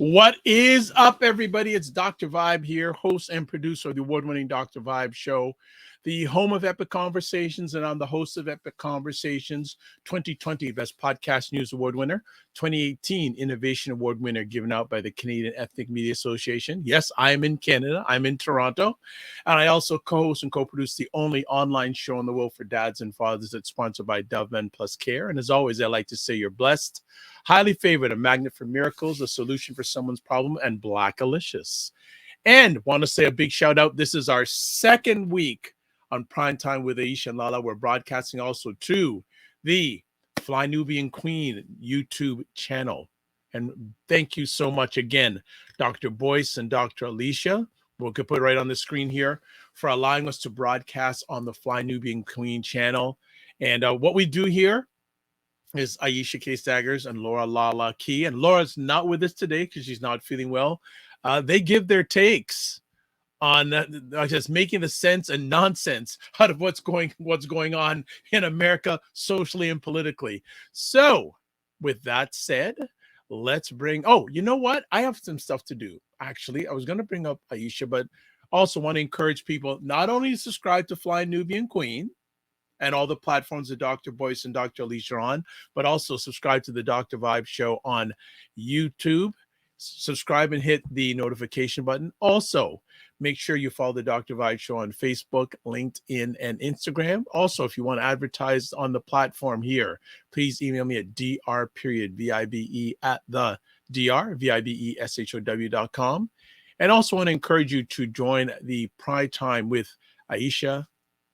What is up, everybody? It's Dr. Vibe here, host and producer of the award-winning Dr. Vibe show, the home of Epic Conversations, and I'm the host of Epic Conversations, 2020 Best Podcast News Award winner, 2018 Innovation Award winner given out by the Canadian Ethnic Media Association. Yes, I am in Canada. I'm in Toronto. And I also co-host and co-produce the only online show in the world for dads and fathers that's sponsored by Dove Men Plus Care. And as always, I like to say you're blessed, highly favored, a magnet for miracles, a solution for someone's problem, and Blackalicious. And want to say a big shout out. This is our second week on Primetime with Aisha and LaLa. We're broadcasting also to the Fly Nubian Queen YouTube channel. And thank you so much again, Dr. Boyce and Dr. Alicia. We'll put it right on the screen here for allowing us to broadcast on the Fly Nubian Queen channel. And what we do here is Aisha K. Staggers and LaLa Key. And Laura's not with us today because she's not feeling well. They give their takes on just making the sense and nonsense out of what's going on in America socially and politically. So with that said, let's bring, you know what? I have some stuff to do. Actually, I was going to bring up Aisha, but also want to encourage people not only to subscribe to Fly Nubian Queen and all the platforms that Dr. Boyce and Dr. Alicia are on, but also subscribe to the Dr. Vibe show on YouTube. Subscribe and hit the notification button. Also, make sure you follow the Dr. Vibe show on Facebook, LinkedIn, and Instagram. Also, if you want to advertise on the platform here, please email me at dr.vibe at the dr.vibeshow.com. And also want to encourage you to join the Primetime with Aisha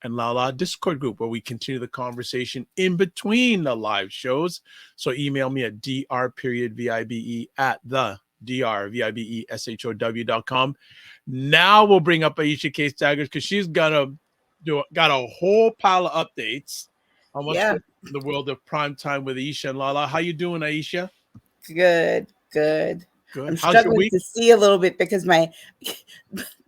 and LaLa Discord group, where we continue the conversation in between the live shows. So email me at dr.vibe at the dr.vibeshow.com. Now we'll bring up Aisha K. Staggers because she's got a whole pile of updates on what's going on in the world of Primetime with Aisha and LaLa. How you doing, Aisha? Good. I'm How's your struggling week? to see a little bit because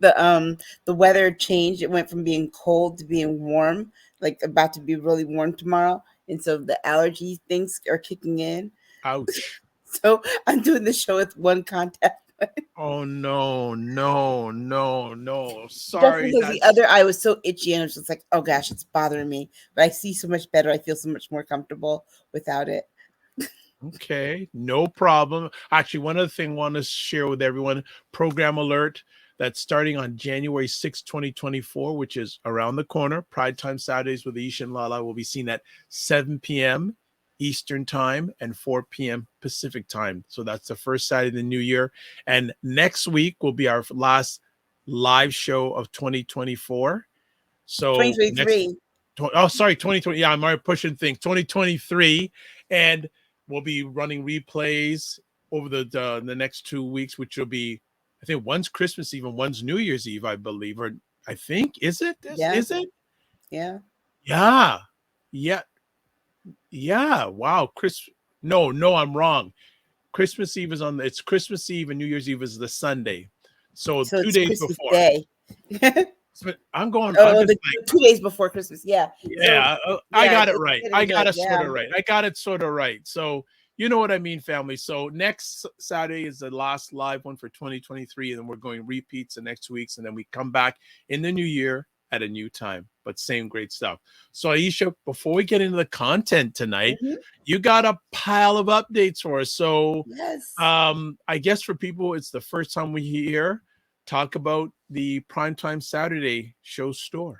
the weather changed. It went from being cold to being warm, like about to be really warm tomorrow, and so the allergy things are kicking in. Ouch. So I'm doing the show with one contact. Oh no. Sorry. Just because the other eye was so itchy and I was just like, oh gosh, it's bothering me. But I see so much better. I feel so much more comfortable without it. Okay, no problem. Actually, one other thing I want to share with everyone, program alert that's starting on January 6, 2024, which is around the corner. Primetime Saturdays with Aisha and LaLa will be seen at 7 p.m. Eastern time and 4 p.m. Pacific time. So that's the first Saturday of the new year. And next week will be our last live show of 2024. So 2023. 2020. Yeah, I'm already pushing things. 2023. And we'll be running replays over the next 2 weeks, which will be, I think, one's Christmas Eve and one's New Year's Eve, I believe. Or I think, is it? Is it? Yeah. Yeah. Wow. No, I'm wrong. Christmas Eve is it's Christmas Eve and New Year's Eve is the Sunday. So 2 days Christmas before. Day. I'm going. Oh, 2 days before Christmas. Yeah. I got it right. I got it sort of right. I got it sort of right. So you know what I mean, family. So next Saturday is the last live one for 2023, and then we're going repeats the next 2 weeks, and then we come back in the new year at a new time, but same great stuff. So Aisha, before we get into the content tonight, you got a pile of updates for us. So yes. I guess for people, it's the first time we hear talk about the Primetime Saturday show store.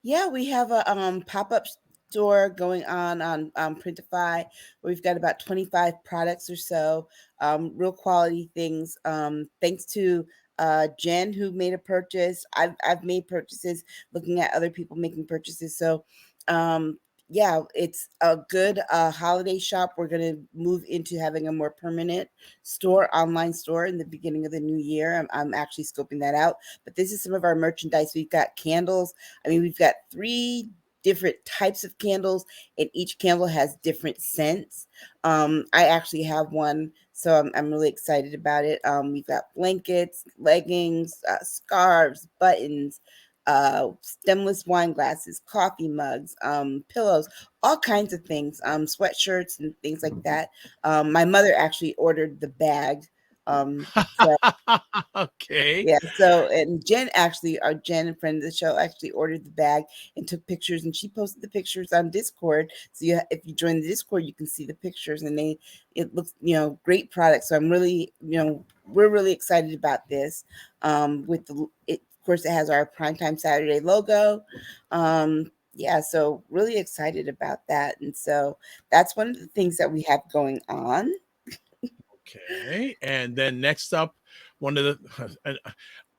Yeah, we have a pop-up store going on Printify. We've got about 25 products or so, real quality things. Thanks to Jen, who made a purchase. I've made purchases looking at other people making purchases. So yeah, it's a good holiday shop. We're going to move into having a more permanent online store in the beginning of the new year. I'm actually scoping that out. But this is some of our merchandise. We've got candles. I mean, we've got 3 different types of candles, and each candle has different scents. I actually have one, so I'm really excited about it. We've got blankets, leggings, scarves, buttons, stemless wine glasses, coffee mugs, pillows, all kinds of things, sweatshirts and things like that. My mother actually ordered the bag So Okay. yeah, so and Jen actually, our Jen, a friend of the show, actually ordered the bag and took pictures, and she posted the pictures on Discord. So if you join the Discord, you can see the pictures, and it looks, great product. So I'm really, we're really excited about this. With of course, it has our Primetime Saturday logo. Yeah, so really excited about that, and so that's one of the things that we have going on. Okay. And then next up, one of the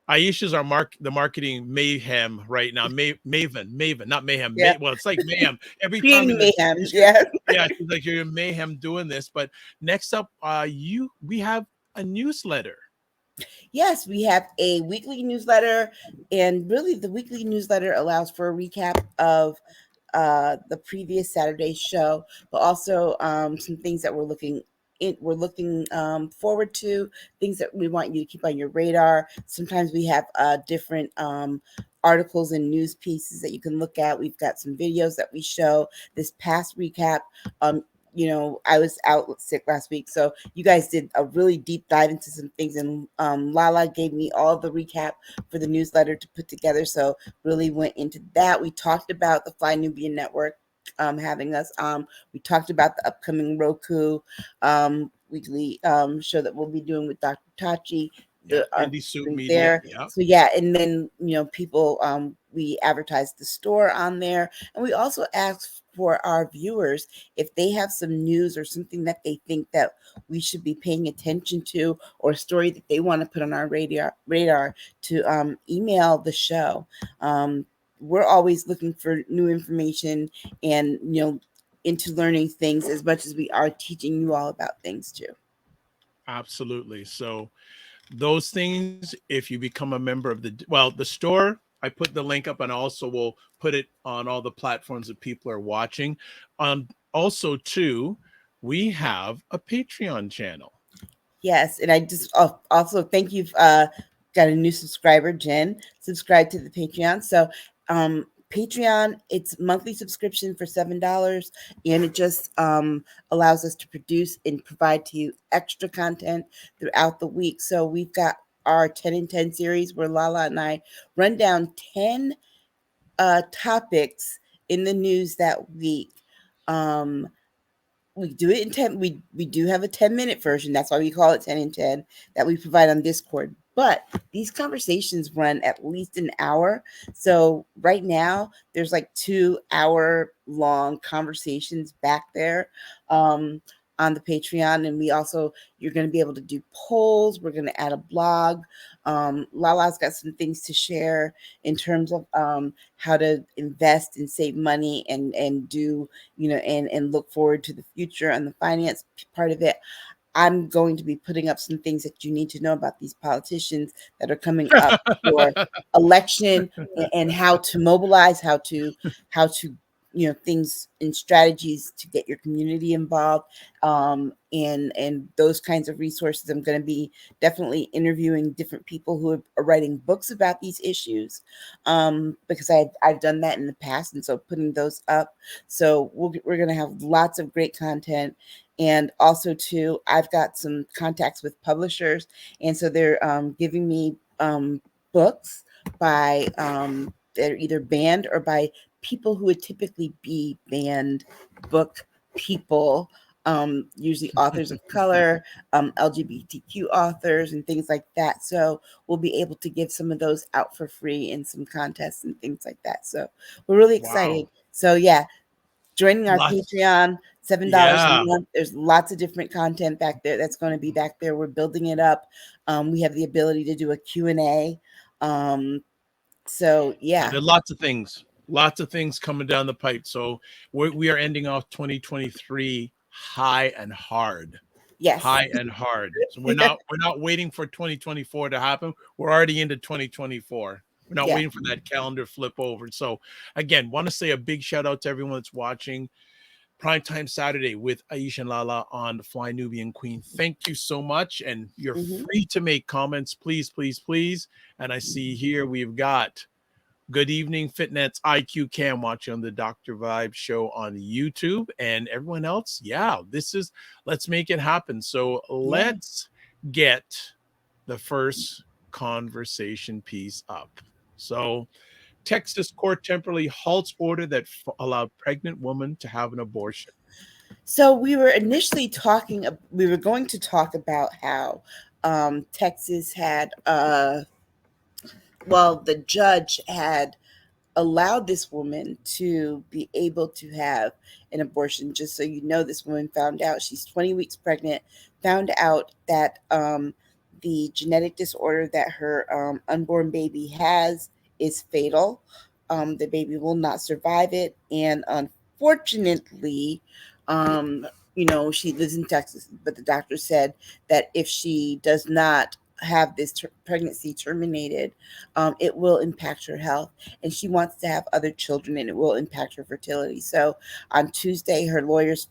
Aisha's the marketing mayhem right now. Maven, not mayhem. Yeah, Well, it's like mayhem every time creating in the mayhem. she's Yeah. yeah, she's like you're in mayhem doing this. But next up, we have a newsletter. Yes, we have a weekly newsletter, and really the weekly newsletter allows for a recap of the previous Saturday's show, but also some things that we're looking forward to, things that we want you to keep on your radar. Sometimes we have different articles and news pieces that you can look at. We've got some videos that we show. This past recap, I was out sick last week, so you guys did a really deep dive into some things, and LaLa gave me all the recap for the newsletter to put together. So really went into that. We talked about the Fly Nubian Network having us. We talked about the upcoming Roku weekly show that we'll be doing with Dr. Tachi. Yeah, Our Indie Soup link Media. there. Yeah. So yeah, and then people, we advertise the store on there, and we also ask for our viewers if they have some news or something that they think that we should be paying attention to, or a story that they want to put on our radar to email the show. We're always looking for new information, and into learning things as much as we are teaching you all about things too. Absolutely. So those things, if you become a member of the store, I put the link up, and also will put it on all the platforms that people are watching. Also too, we have a Patreon channel. Yes, and I just also thank you. Got a new subscriber, Jen. Subscribe to the Patreon. So, Patreon, it's monthly subscription for $7, and it just allows us to produce and provide to you extra content throughout the week. So we've got our 10 and 10 series where LaLa and I run down 10 topics in the news that week. Um, we do it in 10. We do have a 10-minute version. That's why we call it 10 and 10 that we provide on Discord. But these conversations run at least an hour. So right now there's like 2 hour long conversations back there on the Patreon. And we also, you're going to be able to do polls. We're going to add a blog. LaLa's got some things to share in terms of how to invest and save money, and do, and look forward to the future and the finance part of it. I'm going to be putting up some things that you need to know about these politicians that are coming up for election, and how to mobilize, how to things and strategies to get your community involved, and those kinds of resources. I'm going to be definitely interviewing different people who are writing books about these issues, because I've done that in the past, and so putting those up. So we're going to have lots of great content. And also too, I've got some contacts with publishers, and so they're giving me books by that are either banned or by people who would typically be banned book people, usually authors of color, LGBTQ authors, and things like that. So we'll be able to give some of those out for free in some contests and things like that. So we're really excited. Wow. So yeah, joining our Lots. Patreon, $7 a Yeah. month. There's lots of different content back there that's going to be back there. We're building it up. We have the ability to do a Q&A. So Yeah, yeah, there are lots of things coming down the pipe. So we are ending off 2023 high and hard, yes, high and hard. So we're not waiting for 2024 to happen. We're already into 2024. We're not yeah. waiting for that calendar flip over. So again, want to say a big shout out to everyone that's watching Primetime Saturday with Aisha and LaLa on the Fly Nubian Queen. Thank you so much. And you're Mm-hmm. free to make comments, please, please, please. And I see here we've got good evening, Fitnets IQ Cam watching on the Dr. Vibe show on YouTube, and everyone else. Yeah, let's make it happen. So Yeah. let's get the first conversation piece up. So, Texas court temporarily halts order that allowed pregnant woman to have an abortion. So we were initially talking. We were going to talk about how Texas had, well, the judge had allowed this woman to be able to have an abortion. Just so you know, this woman found out she's 20 weeks pregnant, found out that the genetic disorder that her unborn baby has is fatal. The baby will not survive it. And unfortunately, um, she lives in Texas, but the doctor said that if she does not have this pregnancy terminated, it will impact her health, and she wants to have other children, and it will impact her fertility. So on Tuesday, her lawyers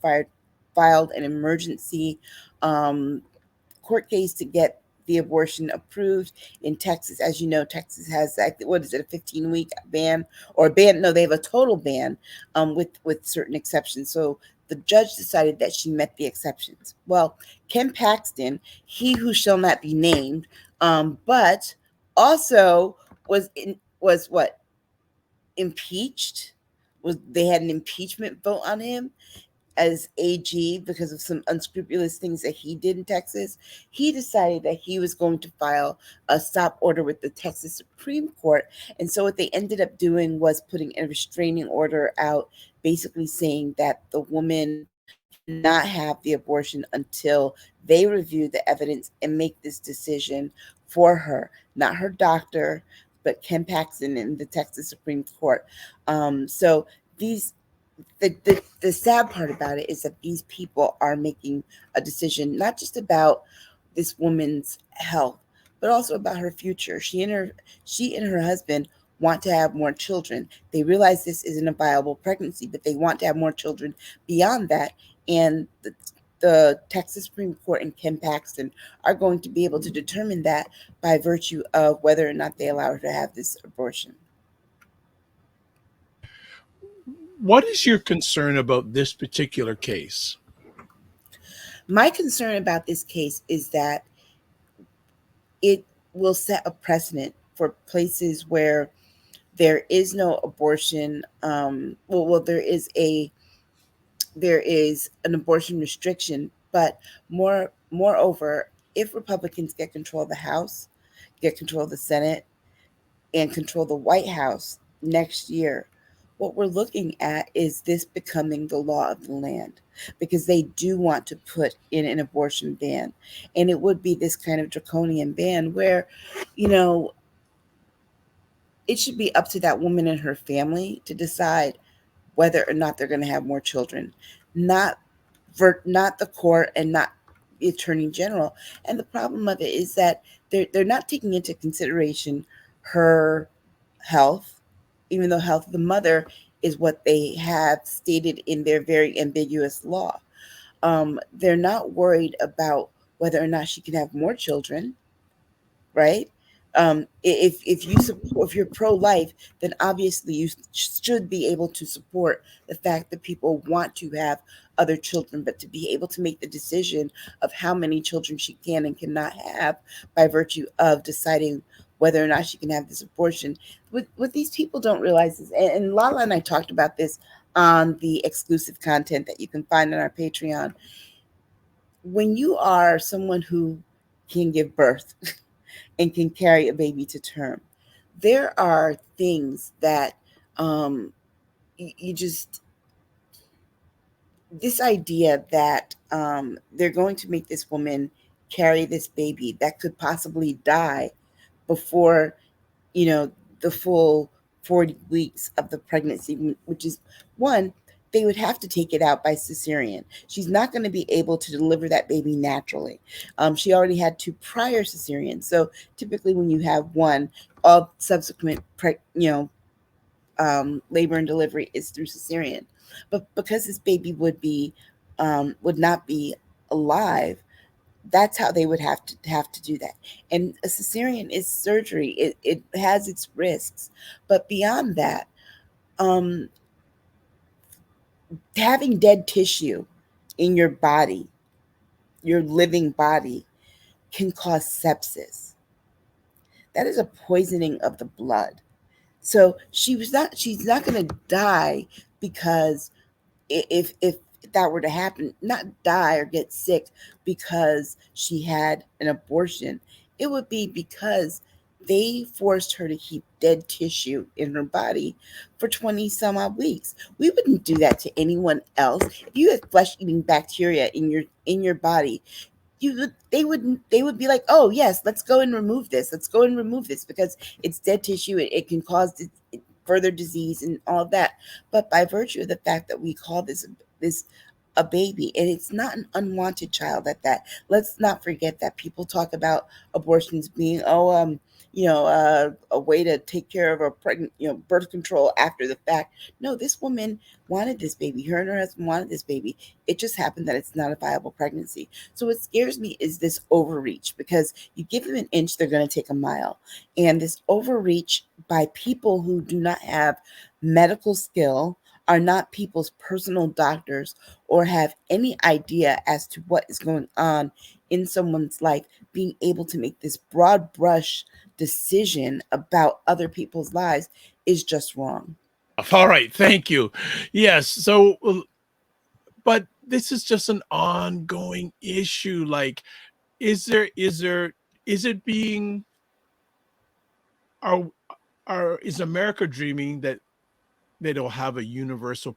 filed an emergency um, court case to get the abortion approved in Texas. As you know, Texas has, what is it, a 15-week ban or a ban? No, they have a total ban with certain exceptions. So the judge decided that she met the exceptions. Well, Ken Paxton, he who shall not be named, but also was what, impeached. Was They had an impeachment vote on him as AG because of some unscrupulous things that he did in Texas. He decided that he was going to file a stop order with the Texas Supreme Court. And so what they ended up doing was putting a restraining order out, basically saying that the woman cannot have the abortion until they review the evidence and make this decision for her, not her doctor, but Ken Paxton in the Texas Supreme Court. So these the sad part about it is that these people are making a decision not just about this woman's health, but also about her future. She and her husband want to have more children. They realize this isn't a viable pregnancy, but they want to have more children beyond that. And the Texas Supreme Court and Ken Paxton are going to be able to determine that by virtue of whether or not they allow her to have this abortion. What is your concern about this particular case? My concern about this case is that it will set a precedent for places where there is no abortion. Well, there is an abortion restriction, but moreover, if Republicans get control of the House, get control of the Senate, and control the White House next year, what we're looking at is this becoming the law of the land, because they do want to put in an abortion ban. And it would be this kind of draconian ban where, you know, it should be up to that woman and her family to decide whether or not they're going to have more children, not not the court and not the attorney general. And the problem of it is that they're not taking into consideration her health, even though health of the mother is what they have stated in their very ambiguous law. They're not worried about whether or not she can have more children, right? If you support, if you're pro-life, then obviously you should be able to support the fact that people want to have other children, but to be able to make the decision of how many children she can and cannot have by virtue of deciding whether or not she can have this abortion. What these people don't realize is, and LaLa and I talked about this on the exclusive content that you can find on our Patreon. When you are someone who can give birth and can carry a baby to term, there are things that you just, this idea that they're going to make this woman carry this baby that could possibly die before, you know, the full 40 weeks of the pregnancy, which is one, they would have to take it out by cesarean. She's not going to be able to deliver that baby naturally. She already had two prior cesareans. So typically, when you have one, all subsequent, labor and delivery is through cesarean. But because this baby would not be alive, that's how they would have to do that. And a cesarean is surgery. It has its risks, but beyond that, um, having dead tissue in your body, your living body, can cause sepsis. That is a poisoning of the blood. So she's not going to die because if that were to happen, not die or get sick because she had an abortion, it would be because they forced her to keep dead tissue in her body for 20 some odd weeks. We wouldn't do that to anyone else. If you had flesh eating bacteria in your body, they would be like, oh yes, let's go and remove this, let's go and remove this because it's dead tissue, it can cause further disease and all of that. But by virtue of the fact that we call this a baby, and it's not an unwanted child at that. Let's not forget that people talk about abortions being a way to take care of a pregnant, birth control after the fact. No, this woman wanted this baby. Her and her husband wanted this baby. It just happened that it's not a viable pregnancy. So what scares me is this overreach, because you give them an inch, they're going to take a mile. And this overreach by people who do not have medical skill, are not people's personal doctors, or have any idea as to what is going on in someone's life, being able to make this broad brush decision about other people's lives is just wrong. All right, thank you. Yes, so but this is just an ongoing issue. Like, is it being are is America dreaming that they don't have a universal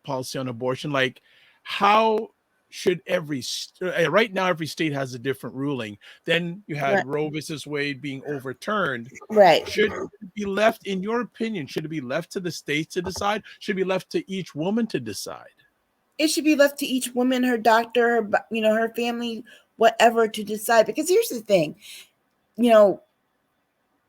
policy on abortion? Like, how should right now every state has a different ruling? Then you had Right. Roe versus Wade being overturned. Right. Should it be left, in your opinion, should it be left to the states to decide? Should it be left to each woman to decide? It should be left to each woman, her doctor, her family, whatever, to decide. Because here's the thing, you know,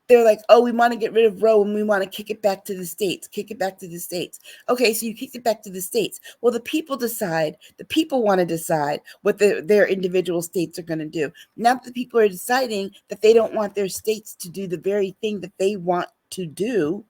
they're like, oh, we want to get rid of Roe and we want to kick it back to the states, kick it back to the states. Okay, so you kick it back to the states. Well, the people decide, the people want to decide what their individual states are going to do. Now that the people are deciding that they don't want their states to do the very thing that they want to do,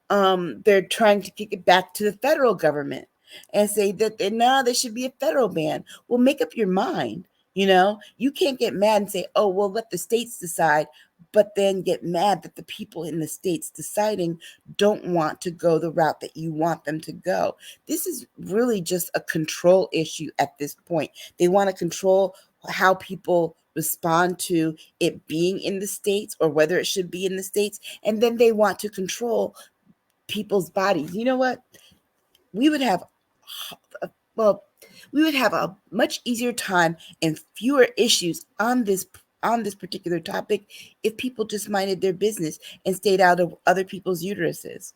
they're trying to kick it back to the federal government and say that no, there should be a federal ban. Well, make up your mind. You can't get mad and say, oh, well, let the states decide, but then get mad that the people in the states deciding don't want to go the route that you want them to go. This is really just a control issue at this point. They want to control how people respond to it being in the states, or whether it should be in the states, and then they want to control people's bodies. You know what? We would have, well, we would have a much easier time and fewer issues on this particular topic if people just minded their business and stayed out of other people's uteruses.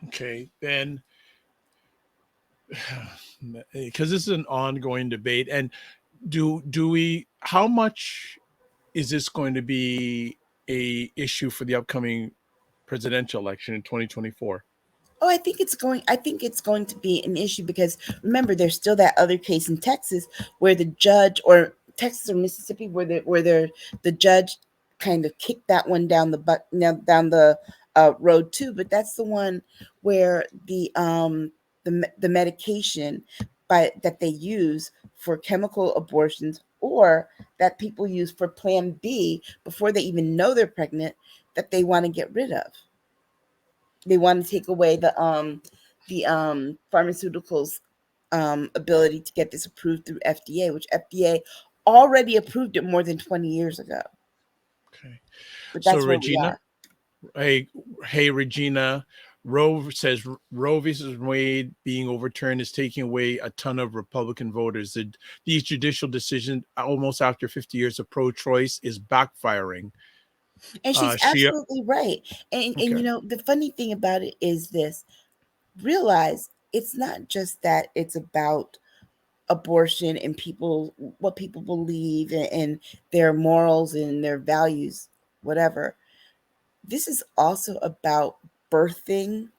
Okay, then because this is an ongoing debate, and do we how much is this going to be a issue for the upcoming presidential election in 2024? Oh, I think it's going to be an issue, because remember, there's still that other case in Texas where the judge, or Texas or Mississippi, the judge kind of kicked that one down down the road too. But that's the one where the medication that they use for chemical abortions, or that people use for Plan B before they even know they're pregnant, that they want to get rid of. They want to take away the pharmaceuticals ability to get this approved through FDA, which FDA already approved it more than 20 years ago. Okay, But so that's where we Regina, are. hey, hey, Regina, Roe says Roe versus Wade being overturned is taking away a ton of Republican voters. These judicial decisions, almost after 50 years of pro-choice, is backfiring. And she's She absolutely right. And Okay. the funny thing about it is this: realize it's not just that it's about abortion and what people believe, and their morals and their values, whatever. This is also about birthing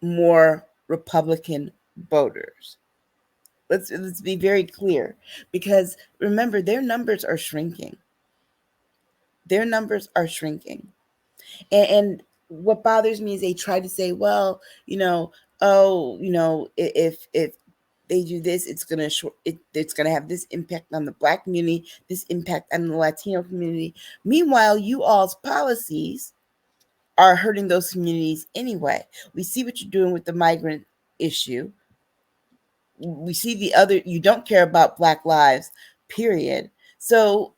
more Republican voters. Let's be very clear, because remember, their numbers are shrinking. Their numbers are shrinking. And what bothers me is they try to say, well, oh, if they do this, it's gonna have this impact on the Black community, this impact on the Latino community. Meanwhile, you all's policies are hurting those communities anyway. We see what you're doing with the migrant issue. We see the other, you don't care about Black lives, period. So,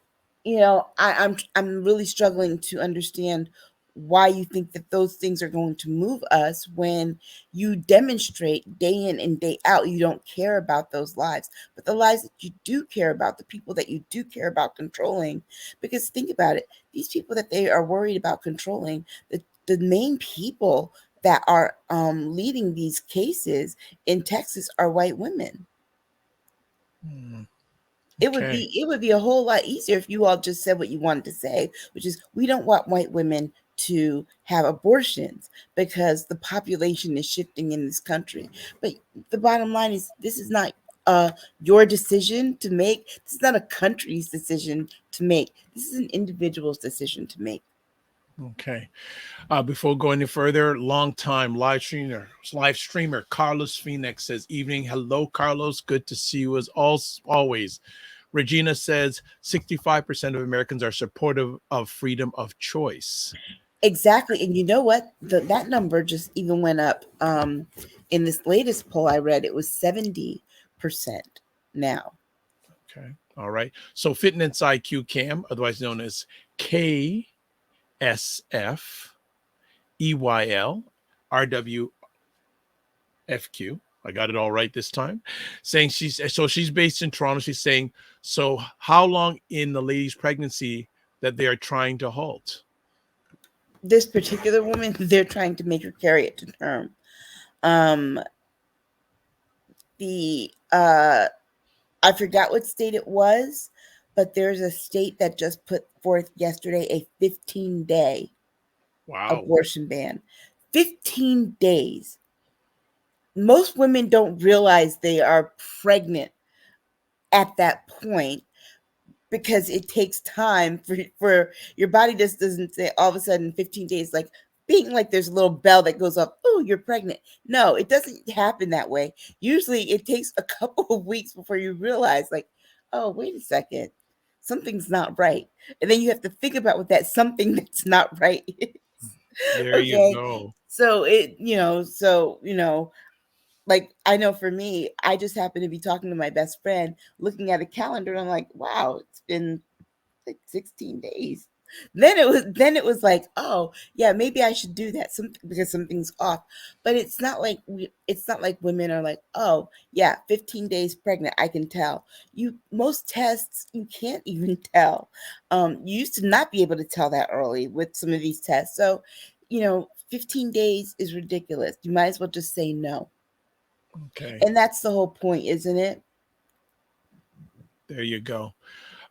I'm really struggling to understand why you think that those things are going to move us when you demonstrate day in and day out you don't care about those lives. But the lives that you do care about, the people that you do care about controlling, because think about it, these people that they are worried about controlling, the main people that are leading these cases in Texas are white women. Hmm. It would Okay. be a whole lot easier if you all just said what you wanted to say, which is we don't want white women to have abortions because the population is shifting in this country. But the bottom line is this is not your decision to make. This is not a country's decision to make. This is an individual's decision to make. Okay. Before going any further, longtime live streamer Carlos Phoenix says, "Evening, hello, Carlos. Good to see you as always." Regina says 65% of Americans are supportive of freedom of choice. Exactly. And you know what? That number just even went up. In this latest poll I read, it was 70% now. Okay. All right. So Fitness IQ Cam, otherwise known as KSF EYL RWFQ. I got it all right this time. Saying she's based in Toronto. She's saying, so how long in the lady's pregnancy that they are trying to halt? This particular woman, they're trying to make her carry it to term. Um, the I forgot what state it was, but there's a state that just put forth yesterday a 15-day Wow. abortion ban. 15 days. Most women don't realize they are pregnant at that point because it takes time for your body just doesn't say all of a sudden 15 days like being like there's a little bell that goes off, oh, you're pregnant. No, it doesn't happen that way. Usually it takes a couple of weeks before you realize like, oh, wait a second, something's not right. And then you have to think about what that something that's not right is. There you Okay. go. So like I know for me, I just happened to be talking to my best friend, looking at a calendar, and I'm like, wow, it's been like 16 days. Then it was like, oh yeah, maybe I should do that because something's off. But it's not like women are like, oh yeah, 15 days pregnant, I can tell. You most tests you can't even tell. You used to not be able to tell that early with some of these tests. So, 15 days is ridiculous. You might as well just say no. Okay. And that's the whole point, isn't it? There you go.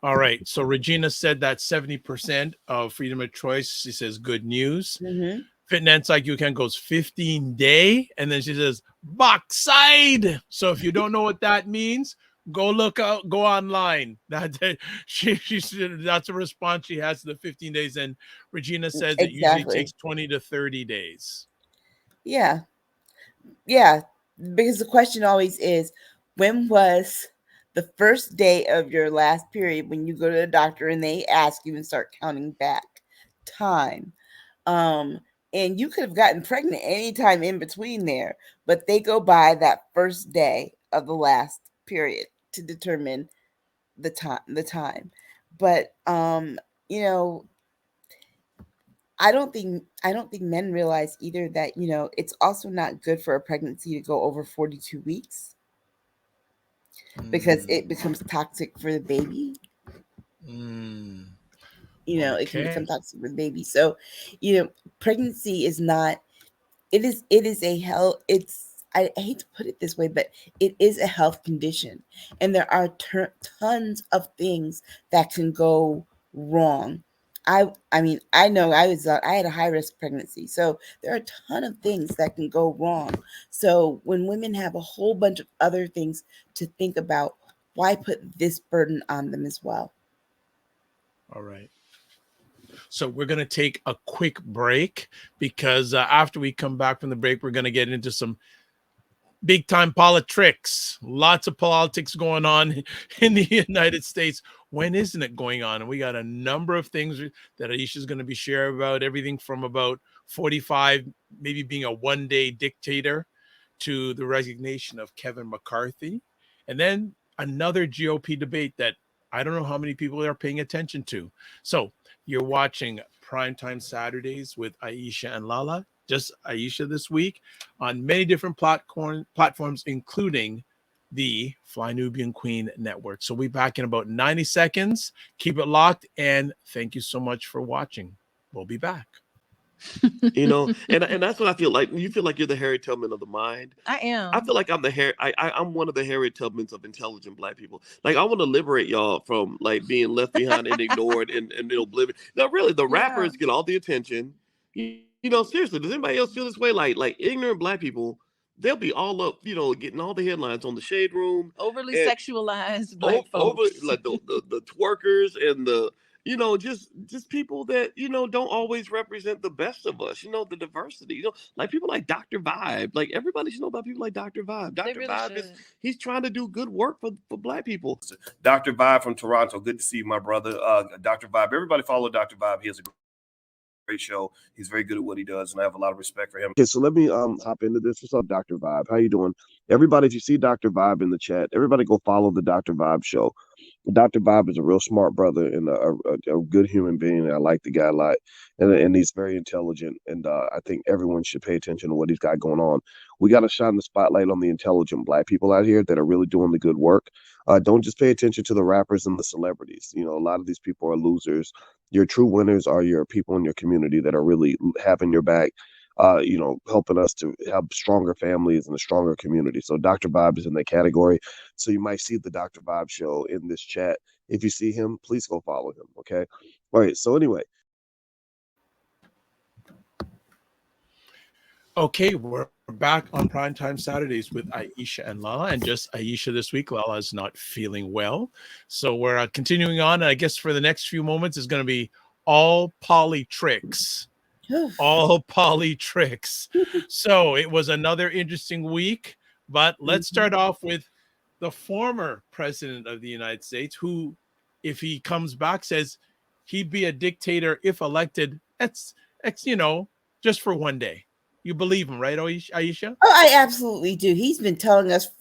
All right. So Regina said that 70% of freedom of choice. She says, good news. Mm-hmm. Fitness IQ Ken goes 15-day. And then she says, backside. So if you don't know what that means, go look out, go online. She said that's a response she has to the 15 days. And Regina says it usually Exactly. takes 20 to 30 days. Yeah. Yeah. Because the question always is, when was the first day of your last period when you go to the doctor and they ask you and start counting back time? Um, and you could have gotten pregnant anytime in between there, but they go by that first day of the last period to determine the time. But you know, I don't think men realize either that, it's also not good for a pregnancy to go over 42 weeks because Mm, it becomes toxic for the baby. mm, It can become okay. toxic for the baby. So, you know, pregnancy is not it is a health I hate to put it this way, but it is a health condition, and there are tons of things that can go wrong. I mean, I know I had a high risk pregnancy, so there are a ton of things that can go wrong. So when women have a whole bunch of other things to think about, why put this burden on them as well? All right. So we're going to take a quick break because after we come back from the break, we're going to get into some big time politics, lots of politics going on in the United States. When isn't it going on? And we got a number of things that Aisha is going to be sharing about, everything from about 45, maybe being a one-day dictator, to the resignation of Kevin McCarthy. And then another GOP debate that I don't know how many people are paying attention to. So you're watching Primetime Saturdays with Aisha and LaLa, just Aisha this week, on many different platforms, including the Fly Nubian Queen Network. So we'll be back in about 90 seconds. Keep it locked, and thank you so much for watching. We'll be back. And that's what I feel like. You feel like you're the Harry Tubman of the mind. I am. I feel like I'm the I'm one of the Harry Tubmans of intelligent Black people. Like, I want to liberate y'all from like being left behind and ignored and oblivion. Now, really, the rappers get all the attention. Seriously, does anybody else feel this way? Like ignorant Black people, they'll be all up, getting all the headlines on the Shade Room. Overly sexualized Black folks. Over like the twerkers and the just people that don't always represent the best of us. The diversity. Like people like Dr. Vibe. Like everybody should know about people like Dr. Vibe. Dr. Vibe he's trying to do good work for Black people. Dr. Vibe from Toronto. Good to see you, my brother. Dr. Vibe. Everybody follow Dr. Vibe. He has a great show. He's very good at what he does, and I have a lot of respect for him. Okay, so let me hop into this. What's up, Dr. Vibe? How you doing? Everybody, if you see Dr. Vibe in the chat, everybody go follow the Dr. Vibe show. Dr. Vibe is a real smart brother and a good human being. I like the guy a lot, and he's very intelligent. And I think everyone should pay attention to what he's got going on. We got to shine the spotlight on the intelligent Black people out here that are really doing the good work. Don't just pay attention to the rappers and the celebrities. A lot of these people are losers. Your true winners are your people in your community that are really having your back. Helping us to have stronger families and a stronger community. So Dr. Vibe is in that category. So you might see the Dr. Vibe show in this chat. If you see him, please go follow him. Okay. All right. So anyway. Okay, we're back on Primetime Saturdays with Aisha and LaLa, and just Aisha this week. LaLa is not feeling well. So we're continuing on. I guess for the next few moments is going to be all poly tricks. All poly tricks. So it was another interesting week, but let's start off with the former president of the United States, who, if he comes back, says he'd be a dictator if elected. That's just for one day. You believe him, right, Aisha? Oh, I absolutely do. He's been telling us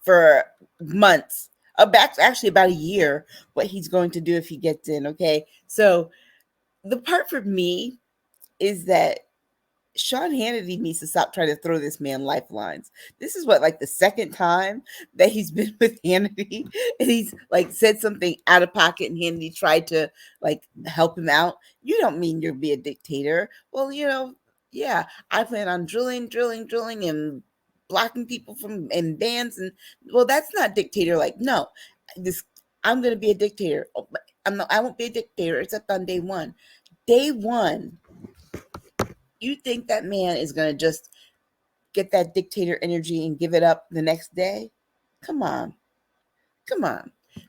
for months, actually about a year, what he's going to do if he gets in. Okay, so the part for me is that Sean Hannity needs to stop trying to throw this man lifelines. This is like the second time that he's been with Hannity, and he's like said something out of pocket, and Hannity tried to like help him out. You don't mean you'll be a dictator. Well, yeah, I plan on drilling, and blocking people from in bans, and well, that's not dictator. Like, no, I'm going to be a dictator. I won't be a dictator except on day one. Day one. You think that man is going to just get that dictator energy and give it up the next day? Come on.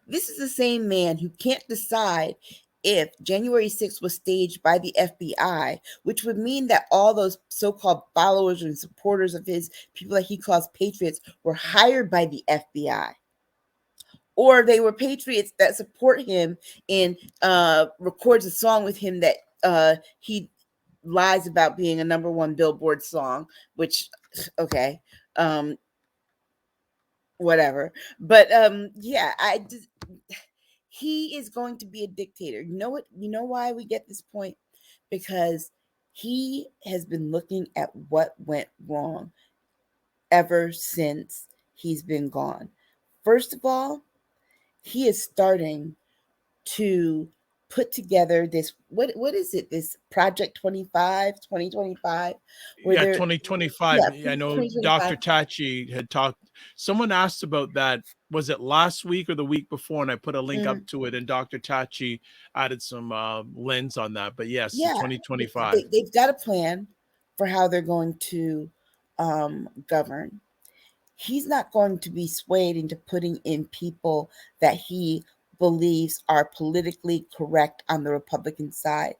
This is the same man who can't decide if January 6th was staged by the FBI, which would mean that all those so-called followers and supporters of his, people that he calls patriots, were hired by the FBI. Or they were patriots that support him and records a song with him that he lies about being a #1 Billboard song, which, okay, whatever. But yeah, he is going to be a dictator. You know what? You know why we get this point? Because he has been looking at what went wrong ever since he's been gone. First of all, he is starting to put together this, what is it, this Project 2025 yeah, 2025. I know 2025. Dr. Tachi had talked, someone asked about that, was it last week or the week before, and I put a link up to it, and Dr. Tachi added some lens on that. But yes, 2025. They've got a plan for how they're going to govern. He's not going to be swayed into putting in people that he believes are politically correct on the Republican side.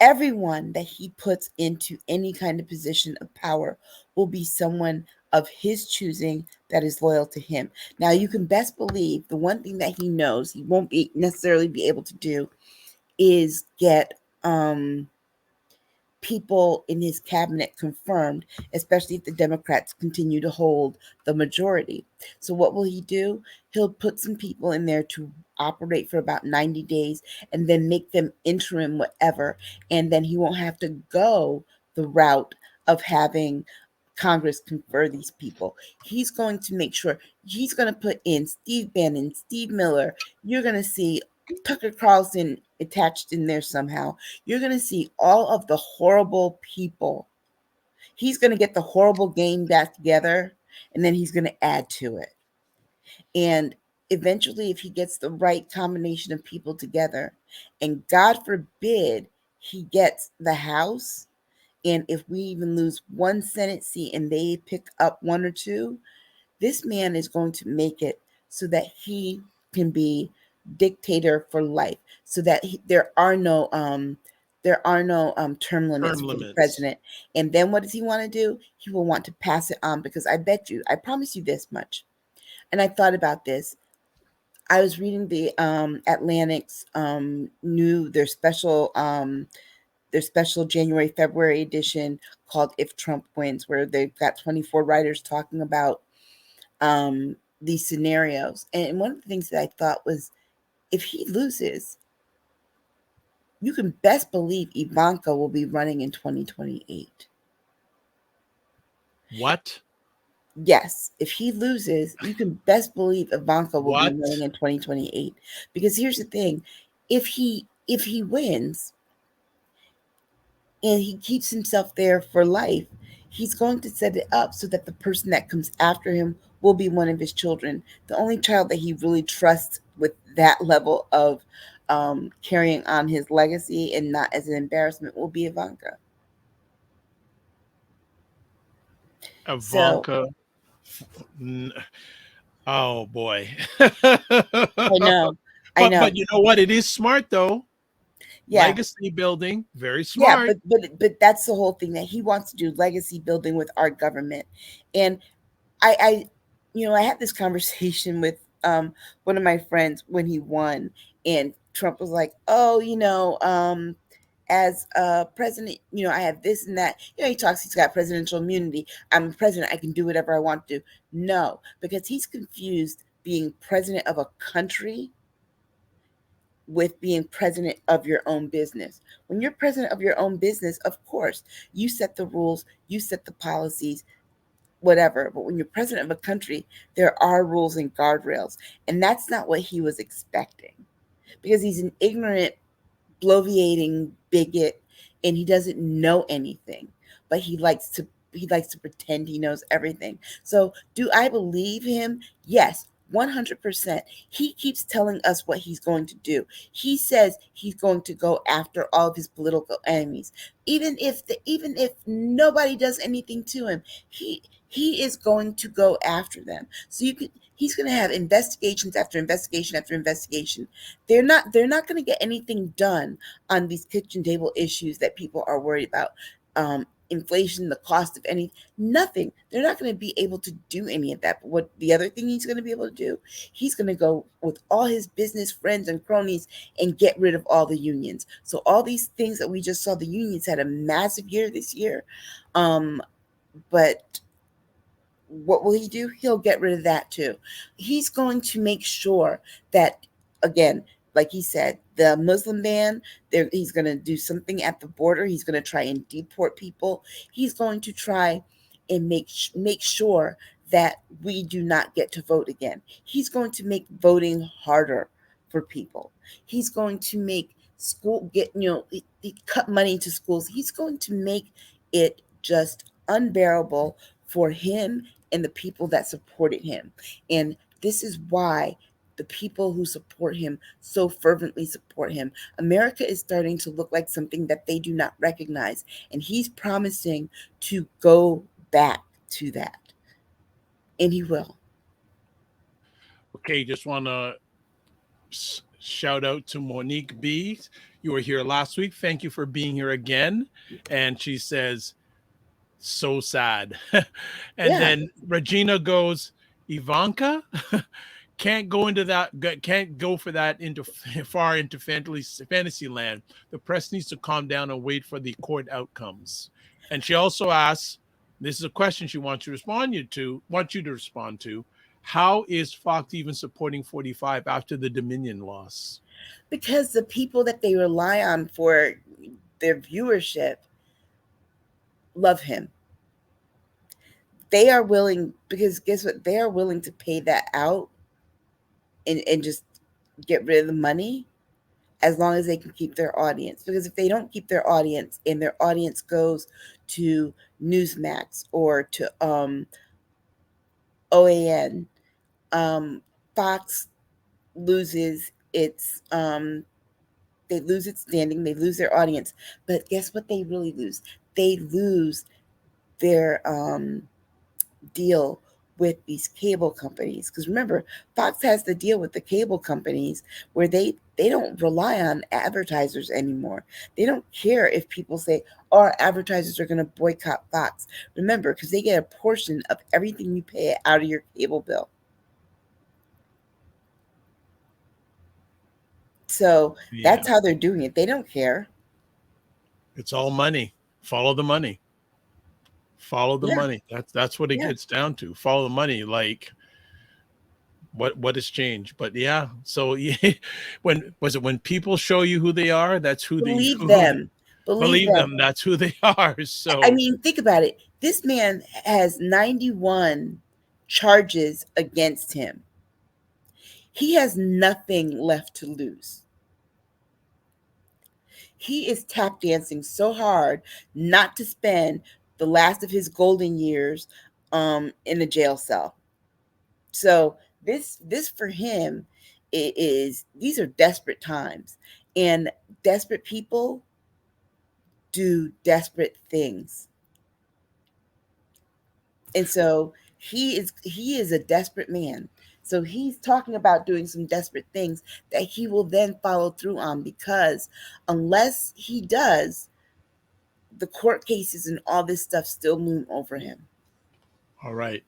everyone that he puts into any kind of position of power will be someone of his choosing that is loyal to him. Now, you can best believe the one thing that he knows he won't be necessarily be able to do is get people in his cabinet confirmed, especially if the Democrats continue to hold the majority. So what will he do? He'll put some people in there to operate for about 90 days and then make them interim whatever. And then he won't have to go the route of having Congress confer these people. He's going to make sure he's going to put in Steve Bannon, Steve Miller. You're going to see Tucker Carlson attached in there somehow. You're going to see all of the horrible people. He's going to get the horrible game back together, and then he's going to add to it. And eventually, if he gets the right combination of people together, and God forbid he gets the House, and if we even lose one Senate seat and they pick up one or two, this man is going to make it so that he can be dictator for life, so that there are no term limits for the president. And then what does he want to do? He will want to pass it on, because I promise you this much. And I thought about this. I was reading the Atlantic's their special January, February edition called If Trump Wins, where they've got 24 writers talking about these scenarios. And one of the things that I thought was, if he loses, you can best believe Ivanka will be running in 2028. What? Yes, if he loses, you can best believe Ivanka will be running in 2028. Because here's the thing, if he wins and he keeps himself there for life, he's going to set it up so that the person that comes after him will be one of his children. The only child that he really trusts with that level of carrying on his legacy and not as an embarrassment will be Ivanka. Ivanka. Oh boy. I know. But you know what? It is smart though. Yeah. Legacy building, very smart. Yeah, but that's the whole thing that he wants to do, legacy building with our government. And I had this conversation with one of my friends when he won, and Trump was like, "Oh, as president, I have this and that." He's got presidential immunity. I'm president. I can do whatever I want to do. No, because he's confused being president of a country with being president of your own business. When you're president of your own business, of course, you set the rules, you set the policies, whatever. But when you're president of a country, there are rules and guardrails. And that's not what he was expecting, because he's an ignorant, bloviating bigot, and he doesn't know anything, but he likes to pretend he knows everything. So do I believe him? Yes, 100%. He keeps telling us what he's going to do. He says he's going to go after all of his political enemies, even if nobody does anything to him. He is going to go after them. So he's going to have investigations after investigation after investigation. They're not going to get anything done on these kitchen table issues that people are worried about. Inflation, the cost of nothing. They're not going to be able to do any of that. But what the other thing he's going to be able to do, he's going to go with all his business friends and cronies and get rid of all the unions. So all these things that we just saw, the unions had a massive year this year. But what will he do? He'll get rid of that too. He's going to make sure that, again, like he said, the Muslim ban, he's going to do something at the border. He's going to try and deport people. He's going to try and make sure that we do not get to vote again. He's going to make voting harder for people. He's going to make cut money to schools. He's going to make it just unbearable for him and the people that supported him. And this is why the people who support him so fervently support him. America is starting to look like something that they do not recognize. And he's promising to go back to that. And he will. Okay, just want to Shout out to Monique B. You were here last week. Thank you for being here again. And she says, so sad. And Yeah. then Regina goes, Ivanka can't go into that, can't go for that into far into fantasy land. The press needs to calm down and wait for the court outcomes. And she also asks, this is a question she wants you to respond to. How is Fox even supporting 45 after the Dominion loss? Because the people that they rely on for their viewership love him. They are willing, because guess what? They are willing to pay that out and just get rid of the money as long as they can keep their audience. Because if they don't keep their audience and their audience goes to Newsmax or to OAN, Fox loses its they lose its standing, they lose their audience. But guess what they really lose? They lose their deal with these cable companies. Because remember, Fox has the deal with the cable companies where they don't rely on advertisers anymore. They don't care if people say, oh, our advertisers are going to boycott Fox. Remember, because they get a portion of everything you pay out of your cable bill. So that's how they're doing it. They don't care. It's all money. Follow the money. Follow the money. That's what it gets down to. Follow the money. Like what has changed? But yeah, so when people show you who they are, that's who believe they them. Believe them. That's who they are. So I mean, think about it. This man has 91 charges against him. He has nothing left to lose. He is tap dancing so hard not to spend the last of his golden years in a jail cell. So this for him these are desperate times, and desperate people do desperate things. And so he is a desperate man. So he's talking about doing some desperate things that he will then follow through on, because unless he does, the court cases and all this stuff still loom over him. All right.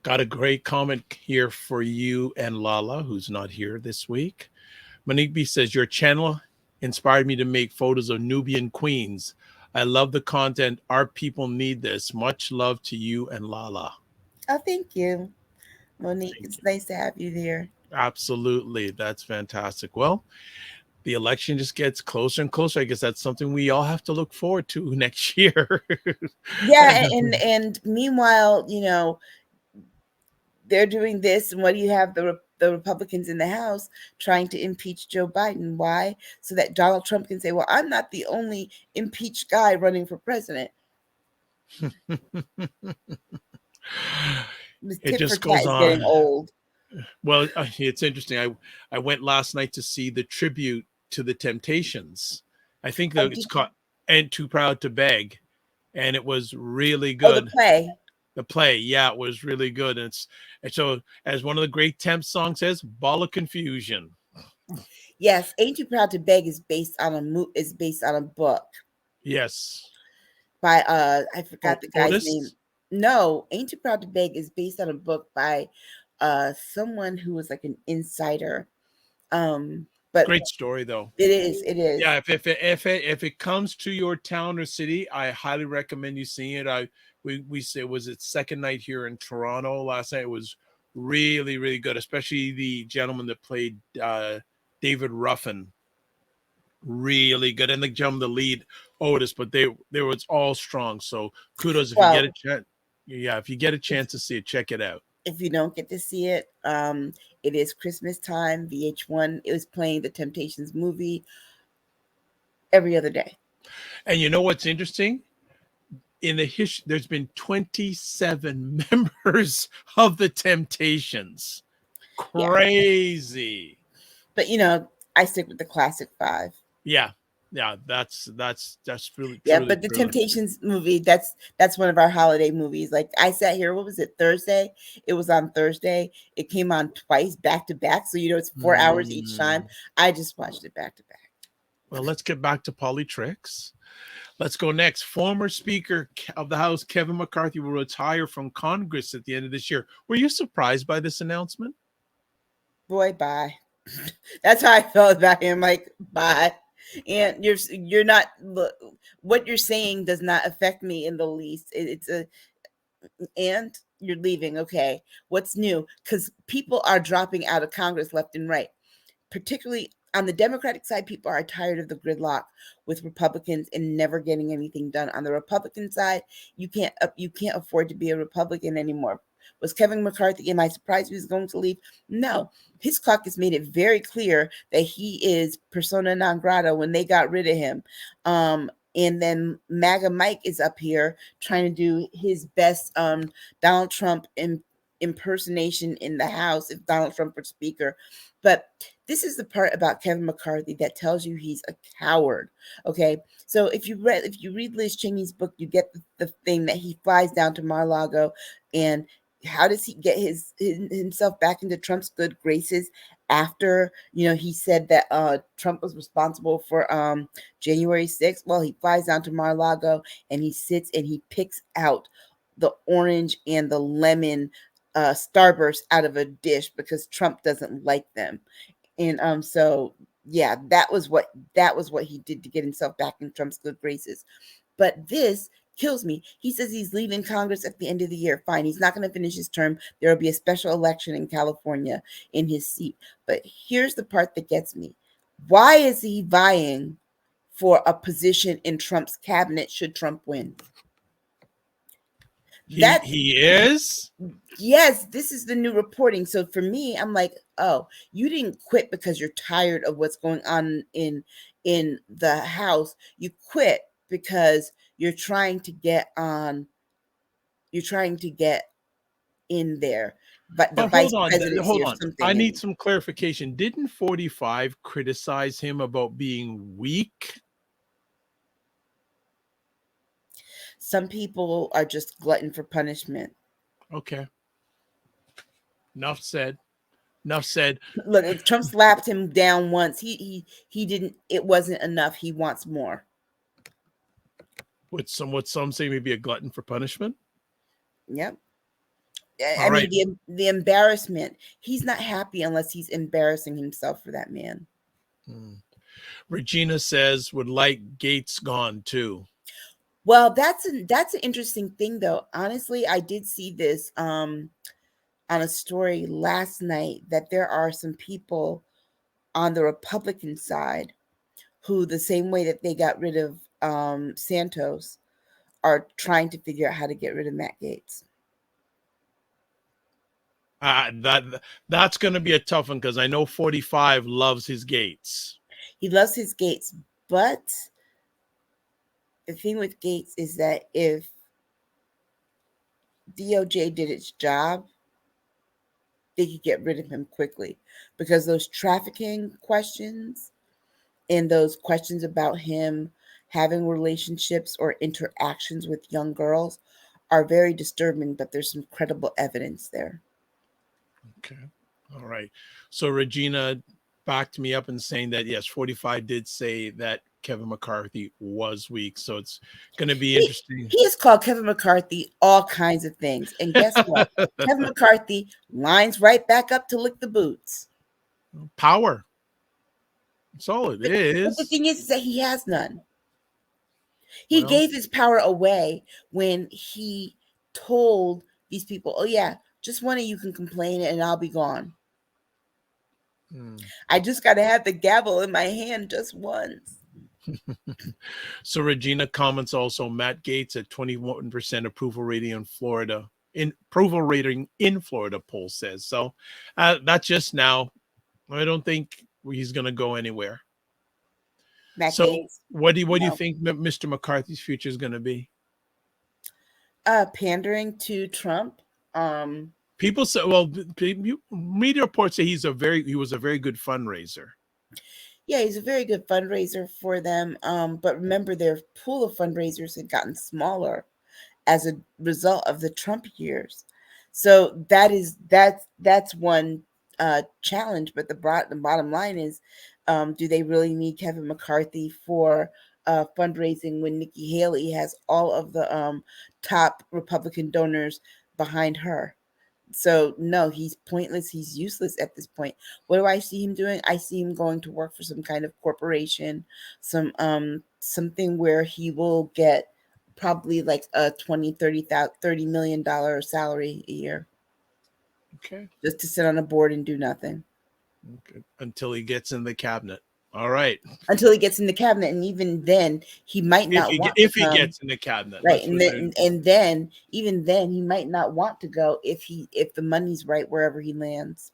Got a great comment here for you and LaLa, who's not here this week. Monique B says, your channel inspired me to make photos of Nubian queens. I love the content. Our people need this. Much love to you and LaLa. Oh, thank you, Monique. It's nice to have you there. Absolutely. That's fantastic. Well, the election just gets closer and closer. I guess that's something we all have to look forward to next year. Yeah. And meanwhile, they're doing this. And what do you have? The Republicans in the House trying to impeach Joe Biden. Why? So that Donald Trump can say, well, I'm not the only impeached guy running for president. It just goes on. Getting old. Well, it's interesting. I went last night to see the tribute to the Temptations. I think that it's called "And Too Proud to Beg," and it was really good. Oh, the play. The play, yeah, it was really good. And so, as one of the great Temp songs says, "Ball of Confusion." Yes, "Ain't Too Proud to Beg" is based on a book. Yes. By I forgot the guy's name. No, "Ain't Too Proud to Beg" is based on a book by someone who was like an insider. But great story though. It is. Yeah, if it comes to your town or city, I highly recommend you seeing it. We said, was its second night here in Toronto last night. It was really, really good, especially the gentleman that played David Ruffin. Really good. And the gentleman, the lead, Otis, but they was all strong. So kudos if you get a chance. Yeah, if you get a chance to see it, check it out. If you don't get to see it, it is Christmas time. VH1 is playing the Temptations movie every other day. And you know what's interesting? In the history, there's been 27 members of the Temptations. Crazy. Yeah. But I stick with the classic 5. Yeah. Yeah, that's really Yeah, truly but the true. Temptations movie, that's one of our holiday movies. Like I sat here, what was it, Thursday? It was on Thursday. It came on twice back to back. So it's 4 hours each time. I just watched it back to back. Well, let's get back to Tricks. Let's go next. Former Speaker of the House, Kevin McCarthy, will retire from Congress at the end of this year. Were you surprised by this announcement? Boy, bye. That's how I felt about him. Like, bye. And you're not, look, what you're saying does not affect me in the least. And you're leaving. Okay. What's new? Because people are dropping out of Congress left and right, particularly on the Democratic side. People are tired of the gridlock with Republicans and never getting anything done. On the Republican side, you can't afford to be a Republican anymore. Was Kevin McCarthy, am I surprised he was going to leave? No. His caucus made it very clear that he is persona non grata when they got rid of him. And then MAGA Mike is up here trying to do his best Donald Trump impersonation in the House if Donald Trump were speaker. But this is the part about Kevin McCarthy that tells you he's a coward. Okay, so if you read Liz Cheney's book, you get the thing that he flies down to Mar-a-Lago, and how does he get himself back into Trump's good graces after he said that Trump was responsible for January 6th? Well, he flies down to Mar-a-Lago and he sits and he picks out the orange and the lemon Starburst out of a dish because Trump doesn't like them. And so yeah, that was what he did to get himself back in Trump's good graces. But this kills me. He says he's leaving Congress at the end of the year. Fine, he's not going to finish his term. There will be a special election in California in his seat. But here's the part that gets me. Why is he vying for a position in Trump's cabinet should Trump win? He is? Yes, this is the new reporting. So for me, I'm like, oh, you didn't quit because you're tired of what's going on in the House. You quit because you're trying to get in there. But the vice presidency or something. I need some clarification. Didn't 45 criticize him about being weak? Some people are just glutton for punishment. Okay. Enough said. Look, if Trump slapped him down once, he didn't. It wasn't enough. He wants more. What some say maybe a glutton for punishment. Yep. I mean, the embarrassment. He's not happy unless he's embarrassing himself for that man. Regina says would like Gates gone too. Well, that's an interesting thing, though. Honestly, I did see this on a story last night that there are some people on the Republican side who, the same way that they got rid of Santos, are trying to figure out how to get rid of Matt Gaetz. That's going to be a tough one because I know 45 loves his Gaetz. He loves his Gaetz, but the thing with Gaetz is that if DOJ did its job, they could get rid of him quickly because those trafficking questions and those questions about him having relationships or interactions with young girls are very disturbing, but there's some credible evidence there. Okay. All right. So Regina backed me up in saying that, yes, 45 did say that Kevin McCarthy was weak. So it's going to be interesting. He has called Kevin McCarthy all kinds of things. And guess what? Kevin McCarthy lines right back up to lick the boots. Power. That's all it is. But the thing is that he has none. He gave his power away when he told these people, oh, yeah, just one of you can complain and I'll be gone. I just got to have the gavel in my hand just once. So Regina comments also Matt Gaetz at 21% approval rating in Florida. Approval rating in Florida poll says. So that's just now. I don't think he's going to go anywhere. Matt so Gaetz, what do you think Mr. McCarthy's future is going to be? Pandering to Trump. People say, well, media reports say he was a very good fundraiser. Yeah, he's a very good fundraiser for them. But remember, their pool of fundraisers had gotten smaller as a result of the Trump years. So that's one challenge. But the bottom line is, do they really need Kevin McCarthy for fundraising when Nikki Haley has all of the top Republican donors behind her? So no, he's pointless. He's useless at this point. What do I see him doing? I see him going to work for some kind of corporation, something where he will get probably like a $30 million salary a year Okay. just to sit on a board and do nothing Okay. Until he gets in the cabinet. All right. until he gets in the cabinet, and even then he might not want to If he come. gets in the cabinet, Right, let's and then even then he might not want to go if the money's right wherever he lands.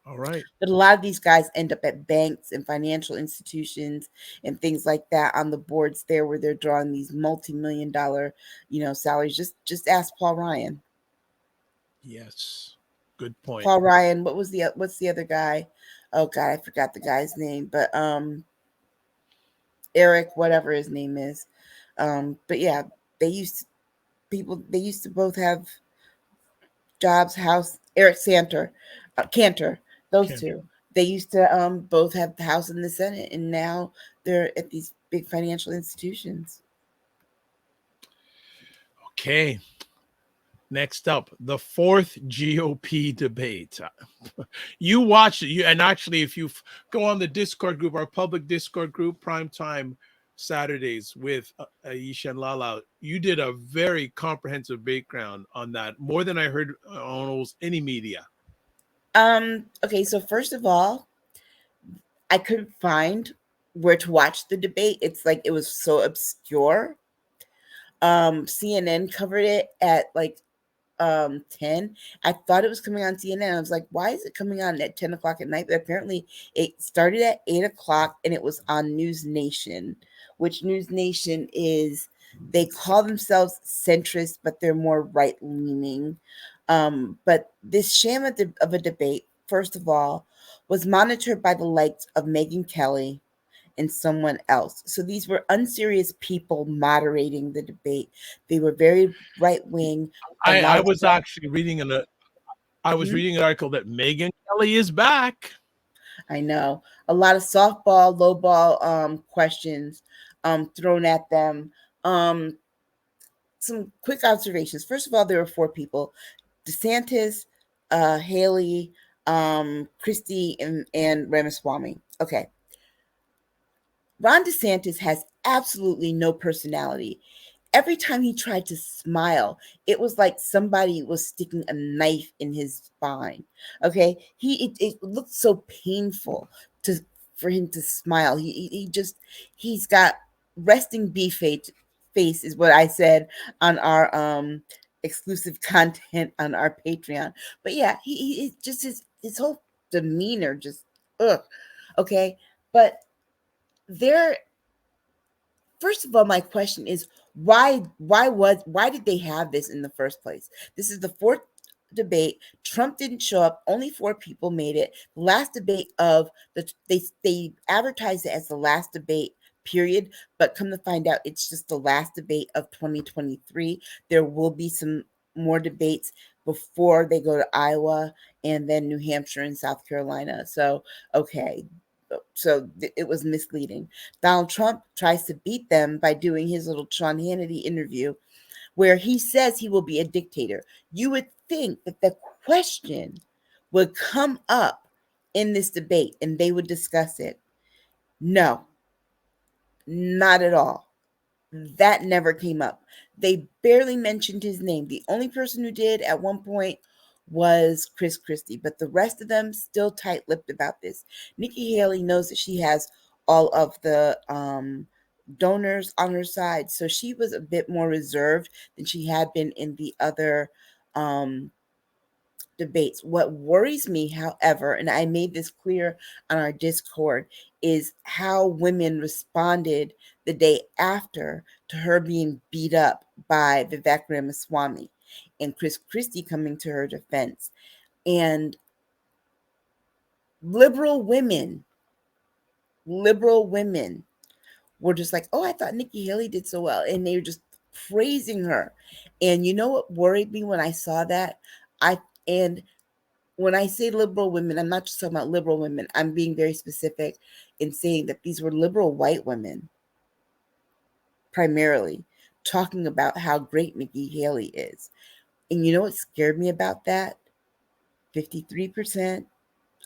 all right. But a lot of these guys end up at banks and financial institutions and things like that on the boards there, where they're drawing these multi-million dollar, salaries. Just ask Paul Ryan. Yes. Good point. Paul Ryan. What's the other guy? Oh God, I forgot the guy's name. But Eric, whatever his name is. But yeah, they used to both have jobs, house. Eric Cantor, those Cantor. two. They used to both have the House and the Senate, and now they're at these big financial institutions. Okay. Next up, the fourth GOP debate. You watched it. And actually, if you go on the Discord group, our public Discord group, Primetime Saturdays with Aisha and LaLa, you did a very comprehensive background on that, more than I heard on almost any media. Okay, so first of all, I couldn't find where to watch the debate. It's like it was so obscure. CNN covered it at like 10. I thought it was coming on CNN. I was like, why is it coming on at 10 o'clock at night? But apparently it started at 8 o'clock and it was on News Nation, which News Nation is, they call themselves centrist, but they're more right leaning. But this sham of a debate, first of all, was monitored by the likes of Megyn Kelly and someone else. So these were unserious people moderating the debate. They were very right wing. I was actually reading Mhm. reading an article that Megyn Kelly is back. I know a lot of softball, low ball questions thrown at them. Some quick observations. First of all, there were 4 people: DeSantis, Haley, Christie, and Ramaswamy. Okay. Ron DeSantis has absolutely no personality. Every time he tried to smile, it was like somebody was sticking a knife in his spine. Okay, it looked so painful for him to smile. He's got resting bee face is what I said on our exclusive content on our Patreon. But yeah, he just his whole demeanor just ugh. Okay, but there, first of all, my question is why did they have this in the first place? This is the 4th debate. Trump didn't show up. Only 4 people made it. The last debate of they advertised it as the last debate period, but come to find out it's just the last debate of 2023. There will be some more debates before they go to Iowa and then New Hampshire and South Carolina. So okay, so it was misleading. Donald Trump tries to beat them by doing his little Sean Hannity interview where he says he will be a dictator. You would think that the question would come up in this debate and they would discuss it. No, not at all. That never came up. They barely mentioned his name. The only person who did at one point was Chris Christie, but the rest of them still tight-lipped about this. Nikki Haley knows that she has all of the donors on her side, so she was a bit more reserved than she had been in the other debates. What worries me, however, and I made this clear on our Discord, is how women responded the day after to her being beat up by Vivek Ramaswamy and Chris Christie coming to her defense. And liberal women liberal women were just like, oh, I thought Nikki Haley did so well. And they were just praising her. And you know what worried me when I saw that? And when I say liberal women, I'm not just talking about liberal women. I'm being very specific in saying that these were liberal white women, primarily, talking about how great Nikki Haley is. And you know what scared me about that? 53%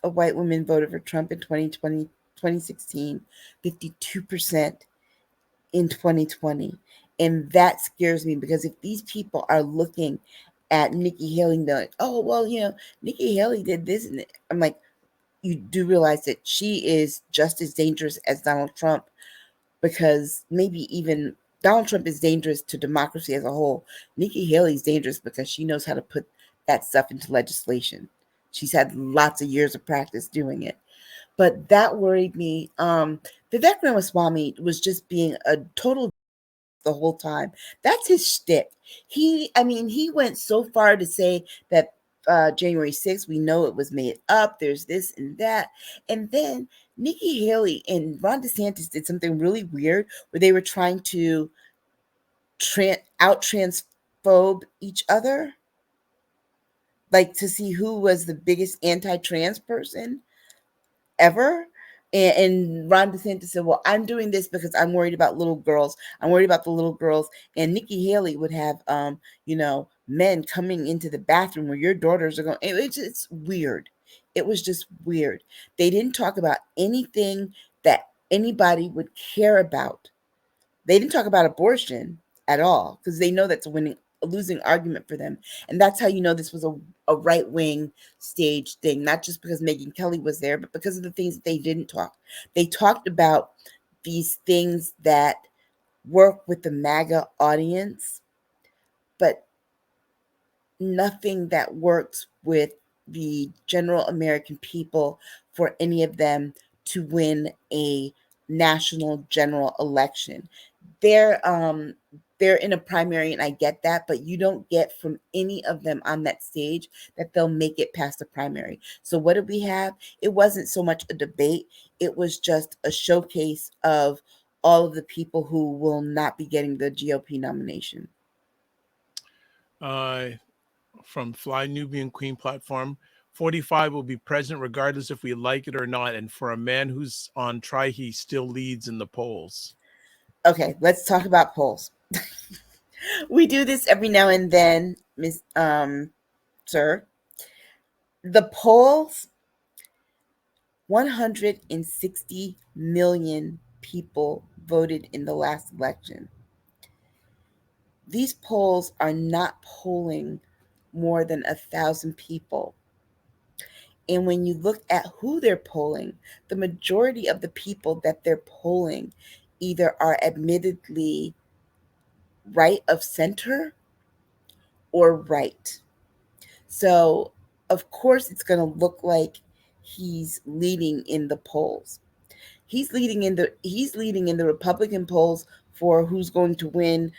of white women voted for Trump in 2020, 2016, 52% in 2020. And that scares me because if these people are looking at Nikki Haley and they're like, oh, well, Nikki Haley did this. And I'm like, you do realize that she is just as dangerous as Donald Trump, because maybe even Donald Trump is dangerous to democracy as a whole. Nikki Haley is dangerous because she knows how to put that stuff into legislation. She's had lots of years of practice doing it. But that worried me. Vivek Ramaswamy was just being a total the whole time. That's his shtick. He went so far to say that January 6th, we know it was made up. There's this and that. And then Nikki Haley and Ron DeSantis did something really weird where they were trying to out-transphobe each other, like to see who was the biggest anti-trans person ever. And Ron DeSantis said, well, I'm doing this because I'm worried about little girls. I'm worried about the little girls. And Nikki Haley would have, men coming into the bathroom where your daughters are going. It's weird. It was just weird. They didn't talk about anything that anybody would care about. They didn't talk about abortion at all because they know that's a losing argument for them. And that's how you know this was a right-wing stage thing, not just because Megyn Kelly was there, but because of the things that they didn't talk. They talked about these things that work with the MAGA audience, but nothing that works with the general American people for any of them to win a national general election. They're in a primary, and I get that, but you don't get from any of them on that stage that they'll make it past the primary. So what did we have? It wasn't so much a debate. It was just a showcase of all of the people who will not be getting the GOP nomination. From Fly Nubian Queen platform, 45 will be president regardless if we like it or not. And for a man who's on try, he still leads in the polls. Okay, let's talk about polls. We do this every now and then, Miss Sir. The polls, 160 million people voted in the last election. These polls are not polling more than 1,000 people. And when you look at who they're polling, the majority of the people that they're polling either are admittedly right of center or right. So, of course, it's going to look like he's leading in the polls. He's leading in the Republican polls for who's going to win,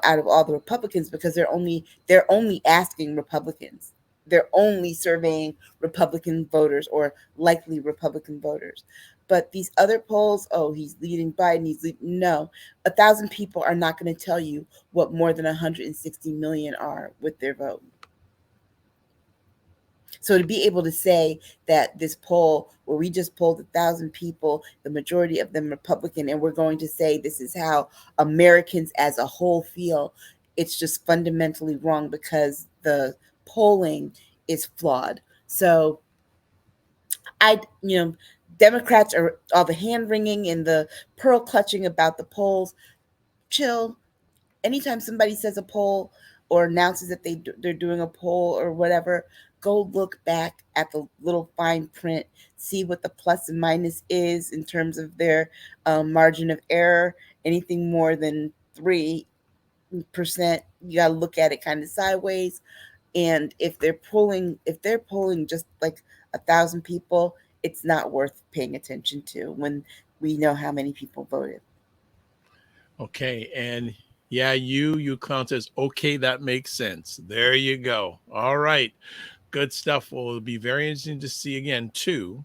out of all the Republicans, because they're only asking Republicans. They're only surveying Republican voters or likely Republican voters. But these other polls, he's leading Biden, no. 1,000 people are not going to tell you what more than 160 million are with their vote. So to be able to say that this poll, where we just polled 1,000 people, the majority of them Republican, and we're going to say this is how Americans as a whole feel, it's just fundamentally wrong because the polling is flawed. So Democrats are all the hand wringing and the pearl clutching about the polls. Chill. Anytime somebody says a poll or announces that they're doing a poll or whatever, go look back at the little fine print, see what the plus and minus is in terms of their margin of error. Anything more than 3%, you got to look at it kind of sideways. And if they're polling just like 1,000 people, it's not worth paying attention to when we know how many people voted. Okay, and yeah, you clown says, okay, that makes sense. There you go. All right, good stuff. Well, it'll be very interesting to see again too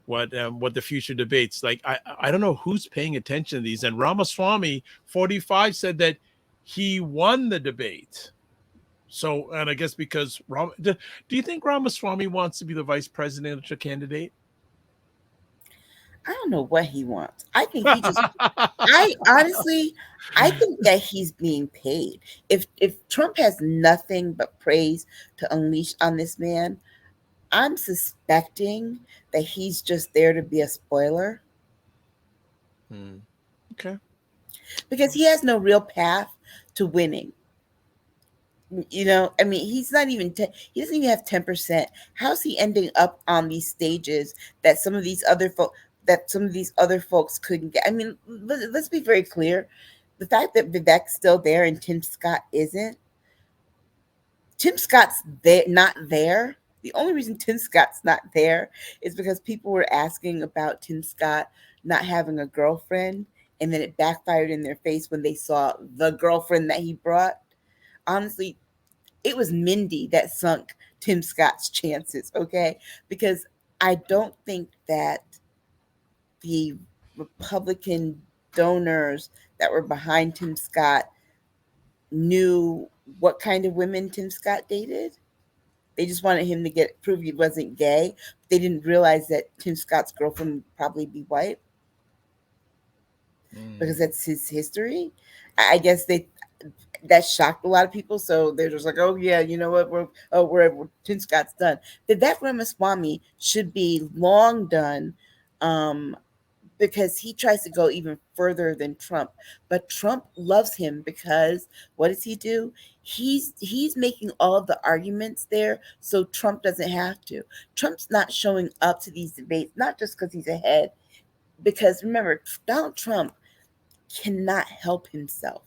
what the future debates. Like I don't know who's paying attention to these. And Ramaswamy 45 said that he won the debate. So, and I guess because do you think Ramaswamy wants to be the vice presidential candidate? I don't know what he wants. I think he just I honestly, I think that he's being paid. If Trump has nothing but praise to unleash on this man, I'm suspecting that he's just there to be a spoiler. Okay. Because he has no real path to winning. You know, I mean, he's not even he doesn't even have 10%. How's he ending up on these stages that some of these other folks couldn't get? I mean, let's be very clear. The fact that Vivek's still there and Tim Scott's not there. The only reason Tim Scott's not there is because people were asking about Tim Scott not having a girlfriend, and then it backfired in their face when they saw the girlfriend that he brought. Honestly, it was Mindy that sunk Tim Scott's chances, okay? Because I don't think that the Republican donors that were behind Tim Scott knew what kind of women Tim Scott dated. They just wanted him to prove he wasn't gay. They didn't realize that Tim Scott's girlfriend would probably be white because that's his history. I guess that shocked a lot of people. So they're just like, oh yeah, you know what? We're Tim Scott's done. Vivek Ramaswamy should be long done, because he tries to go even further than Trump. But Trump loves him because what does he do? He's making all of the arguments there, so Trump doesn't have to. Trump's not showing up to these debates, not just because he's ahead, because remember, Donald Trump cannot help himself.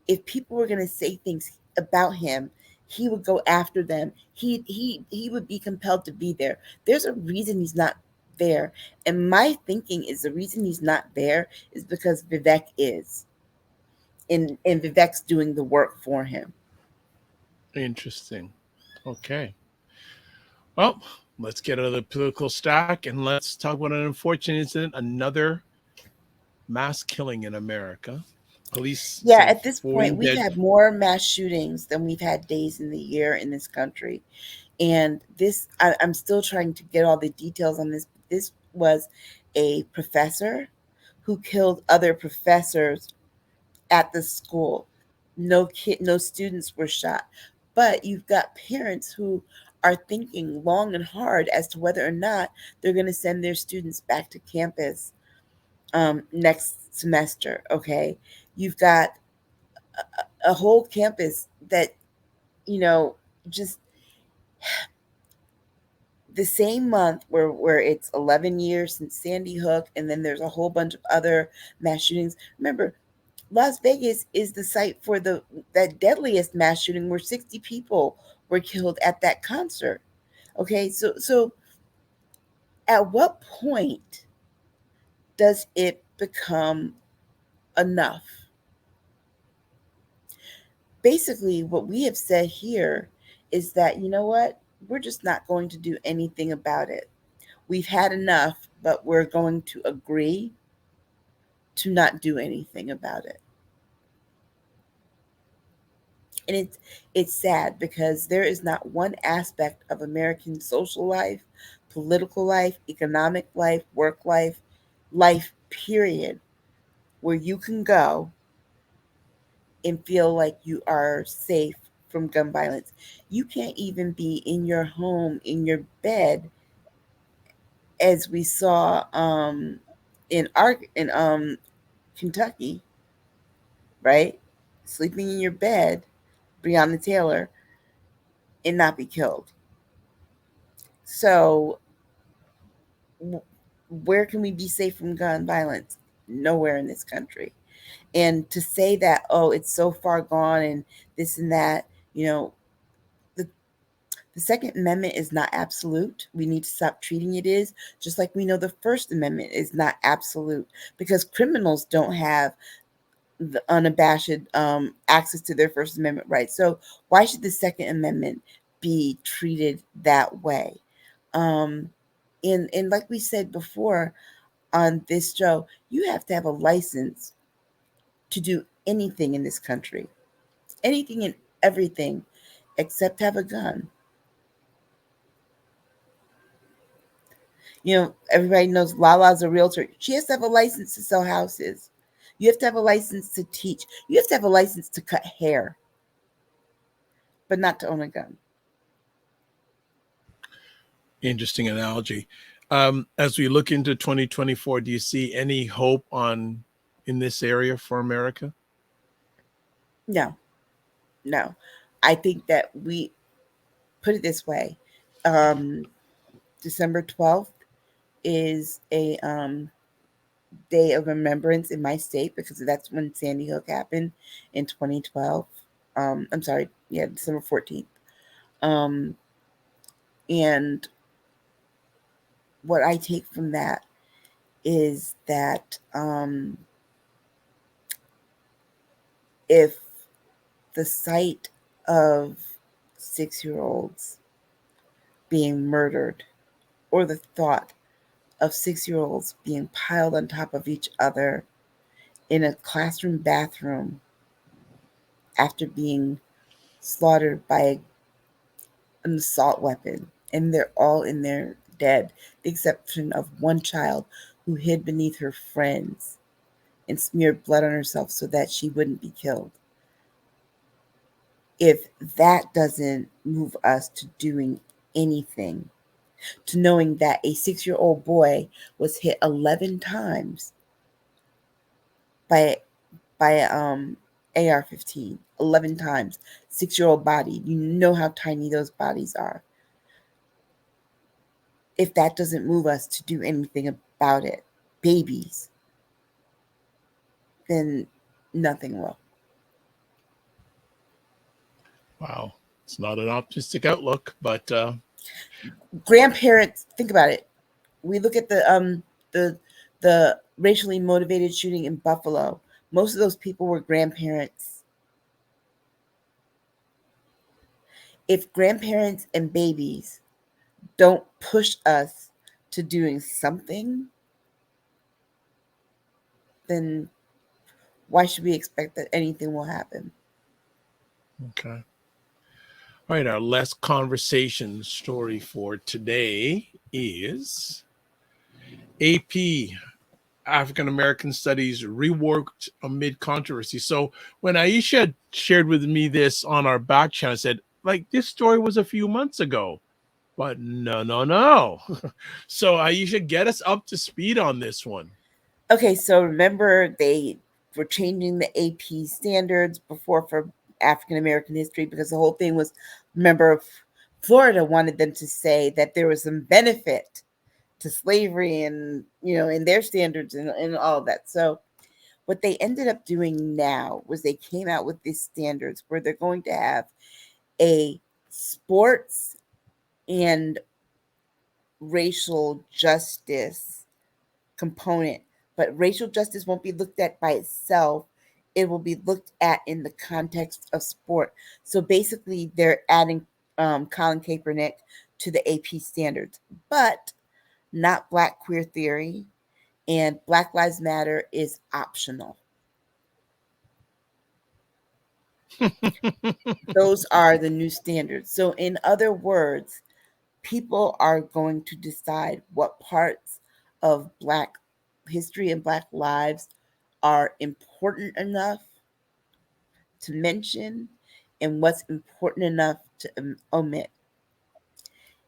If people were going to say things about him, he would go after them. He would be compelled to be there. There's a reason he's not there. And my thinking is the reason he's not there is because Vivek is. And Vivek's doing the work for him. Interesting. Okay. Well, let's get out of the political stack and let's talk about an unfortunate incident, another mass killing in America. Police. Yeah, at this point, we've had more mass shootings than we've had days in the year in this country. And this, I'm still trying to get all the details on this. This was a professor who killed other professors at the school. No students were shot. But you've got parents who are thinking long and hard as to whether or not they're going to send their students back to campus next semester. Okay, you've got a whole campus that, just the same month where it's 11 years since Sandy Hook, and then there's a whole bunch of other mass shootings. Remember, Las Vegas is the site for that deadliest mass shooting where 60 people were killed at that concert. Okay, so at what point does it become enough? Basically, what we have said here is that, you know what? We're just not going to do anything about it. We've had enough, but we're going to agree to not do anything about it. And it's sad because there is not one aspect of American social life, political life, economic life, work life, period, where you can go and feel like you are safe from gun violence. You can't even be in your home, in your bed, as we saw in Kentucky, right? Sleeping in your bed, Breonna Taylor, and not be killed. So where can we be safe from gun violence? Nowhere in this country. And to say that, oh, it's so far gone and this and that, the Second Amendment is not absolute. We need to stop treating it as, just like we know the First Amendment is not absolute, because criminals don't have the unabashed access to their First Amendment rights. So why should the Second Amendment be treated that way? And like we said before on this show, you have to have a license to do anything in this country, anything and everything, except have a gun. Everybody knows LaLa's a realtor. She has to have a license to sell houses. You have to have a license to teach. You have to have a license to cut hair, but not to own a gun. Interesting analogy. As we look into 2024, do you see any hope in this area for America? No. I think that we put it this way. December 12th is a day of remembrance in my state because that's when Sandy Hook happened in 2012. I'm sorry, December 14th. And what I take from that is that if the sight of 6-year-olds being murdered, or the thought of 6-year-olds being piled on top of each other in a classroom bathroom after being slaughtered by an assault weapon, and they're all in there dead, the exception of one child who hid beneath her friends and smeared blood on herself so that she wouldn't be killed. If that doesn't move us to doing anything, to knowing that a 6-year-old boy was hit 11 times by AR-15, 11 times, 6-year-old body. You know how tiny those bodies are. If that doesn't move us to do anything about it, babies, then nothing will. Wow. It's not an optimistic outlook, but grandparents, think about it. We look at the racially motivated shooting in Buffalo. Most of those people were grandparents. If grandparents and babies don't push us to doing something, then why should we expect that anything will happen? okay. All right, our last conversation story for today is AP African American Studies reworked amid controversy. So when Aisha shared with me this on our back channel, I said, this story was a few months ago. But no. So Aisha, get us up to speed on this one. Okay, so remember they were changing the AP standards before for African American history because the whole thing was, remember, Florida wanted them to say that there was some benefit to slavery and, in their standards and all of that. So what they ended up doing now was they came out with these standards where they're going to have a sports and racial justice component, but racial justice won't be looked at by itself. It will be looked at in the context of sport. So basically, they're adding Colin Kaepernick to the AP standards, but not Black queer theory, and Black Lives Matter is optional. Those are the new standards. So in other words, people are going to decide what parts of Black history and Black lives are important enough to mention and what's important enough to omit.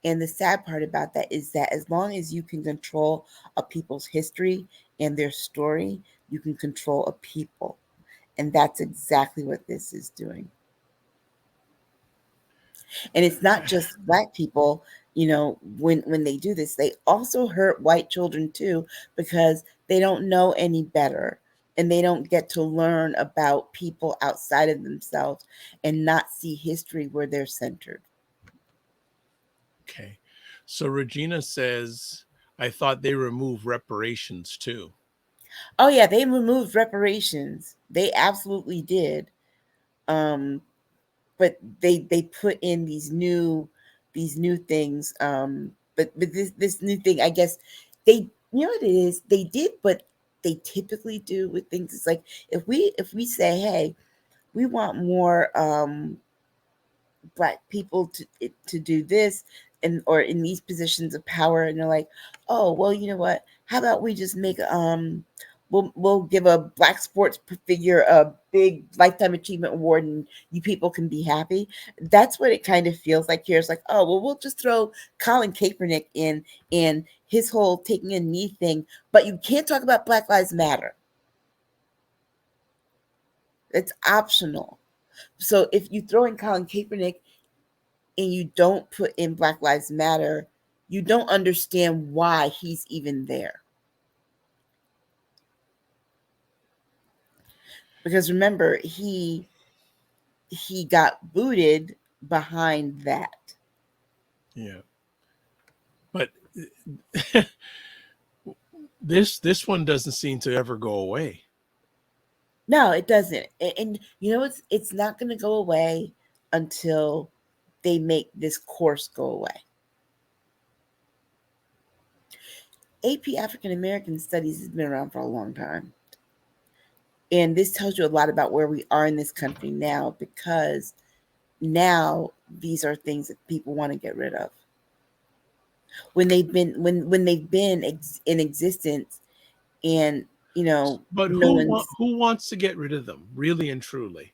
And the sad part about that is that as long as you can control a people's history and their story, you can control a people. And that's exactly what this is doing. And it's not just Black people, when they do this, they also hurt white children too, because they don't know any better and they don't get to learn about people outside of themselves and not see history where they're centered. Okay. So Regina says, I thought they removed reparations too. Oh yeah, they removed reparations. They absolutely did. But they put in these new things. but this new thing, I guess they, you know what it is, they did what they typically do with things. It's like if we say, hey, we want more Black people to do this and or in these positions of power, and they're like, oh well, you know what, how about we just make we'll give a Black sports figure a big lifetime achievement award and you people can be happy. That's what it kind of feels like here. It's like, oh well, we'll just throw Colin Kaepernick in and his whole taking a knee thing, but you can't talk about Black Lives Matter. It's optional. So if you throw in Colin Kaepernick and you don't put in Black Lives Matter, you don't understand why he's even there. Because remember, he got booted behind that. Yeah. But this one doesn't seem to ever go away. No, it doesn't. And you know, it's not going to go away until they make this course go away. AP African American Studies has been around for a long time. And this tells you a lot about where we are in this country now, because now these are things that people want to get rid of. When they've been in existence, and you know, But who wants to get rid of them, really and truly?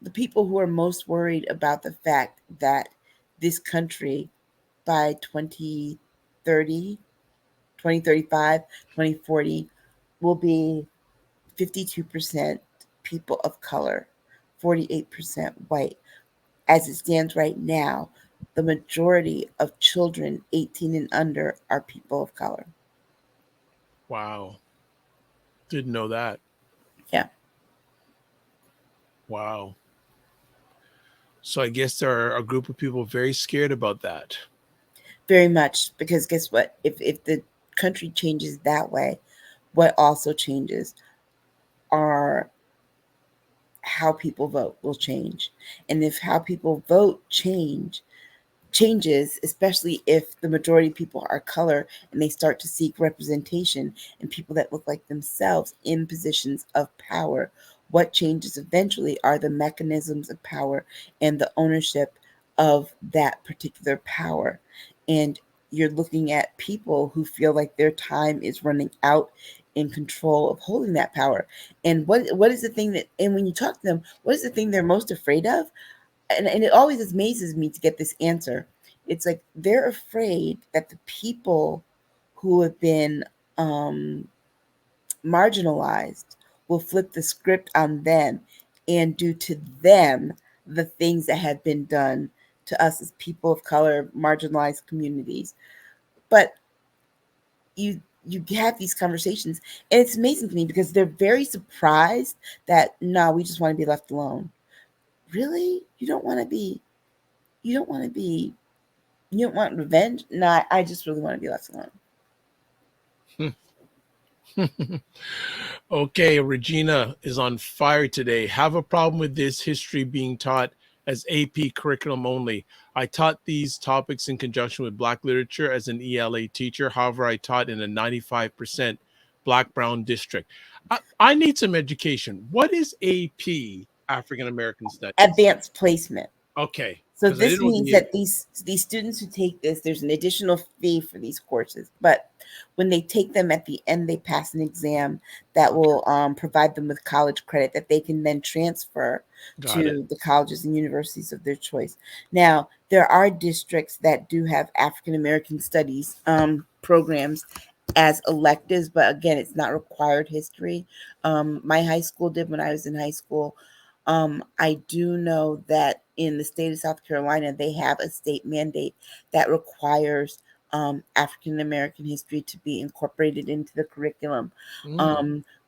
The people who are most worried about the fact that this country by 2030, 2035, 2040 will be 52% people of color, 48% white. As it stands right now, the majority of children 18 and under are people of color. Wow. Didn't know that. Yeah. Wow. So I guess there are a group of people very scared about that. Very much, because guess what? If the country changes that way, what also changes are how people vote will change. And if how people vote changes, especially if the majority of people are color and they start to seek representation and people that look like themselves in positions of power, what changes eventually are the mechanisms of power and the ownership of that particular power. And you're looking at people who feel like their time is running out in control of holding that power. And what is the thing that, and when you talk to them, what is the thing they're most afraid of? And it always amazes me to get this answer. It's like they're afraid that the people who have been marginalized will flip the script on them and do to them the things that have been done to us as people of color, marginalized communities. But you have these conversations, and it's amazing to me because they're very surprised that no, we just want to be left alone. Really? You don't want revenge? No, I just really want to be left alone. Okay, Regina is on fire today. Have a problem with this history being taught as AP curriculum only. I taught these topics in conjunction with Black literature as an ELA teacher. However, I taught in a 95% Black-brown district. I need some education. What is AP, African American Studies? Advanced placement. Okay. So this means that these students who take this, there's an additional fee for these courses, but when they take them at the end, they pass an exam that will provide them with college credit that they can then transfer to the colleges and universities of their choice. Now, there are districts that do have African American Studies programs as electives, but again, it's not required history. My high school did when I was in high school. I do know that in the state of South Carolina, they have a state mandate that requires African American history to be incorporated into the curriculum.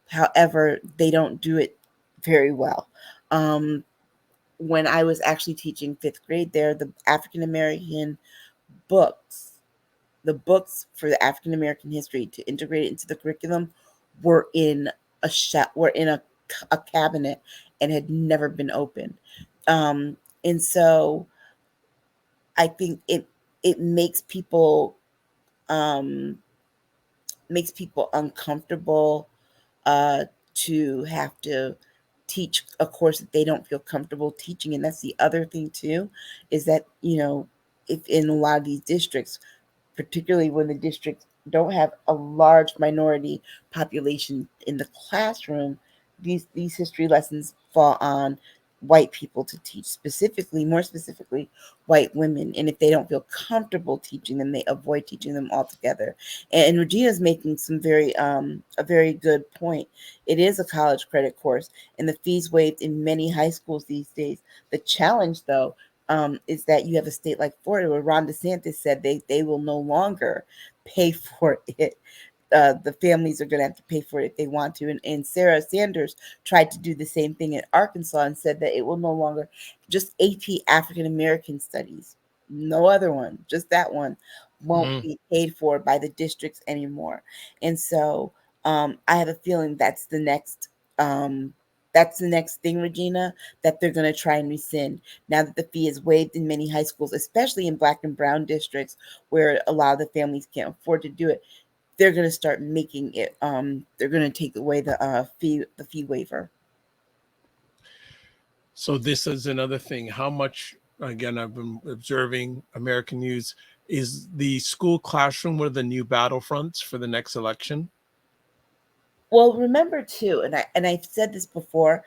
However, they don't do it very well. When I was actually teaching fifth grade there, the African American books, the books for the African American history to integrate it into the curriculum were in a cabinet and had never been opened. And so I think it makes people uncomfortable to have to teach a course that they don't feel comfortable teaching. And that's the other thing too, is that, if in a lot of these districts, particularly when the districts don't have a large minority population in the classroom, these history lessons fall on white people to teach, more specifically white women. And if they don't feel comfortable teaching them, they avoid teaching them altogether. And Regina's making a very good point. It is a college credit course, and the fees waived in many high schools these days. The challenge, though, is that you have a state like Florida where Ron DeSantis said they will no longer pay for it. The families are going to have to pay for it if they want to. And Sarah Sanders tried to do the same thing in Arkansas and said that it will no longer, just AP African American Studies, no other one, just that one, won't be paid for by the districts anymore. And so I have a feeling that's the next thing, Regina, that they're going to try and rescind now that the fee is waived in many high schools, especially in Black and brown districts where a lot of the families can't afford to do it. They're going to start making it. They're going to take away the fee waiver. So this is another thing. How much, again, I've been observing American news, is the school classroom one of the new battlefronts for the next election? Well, remember too, and I've said this before,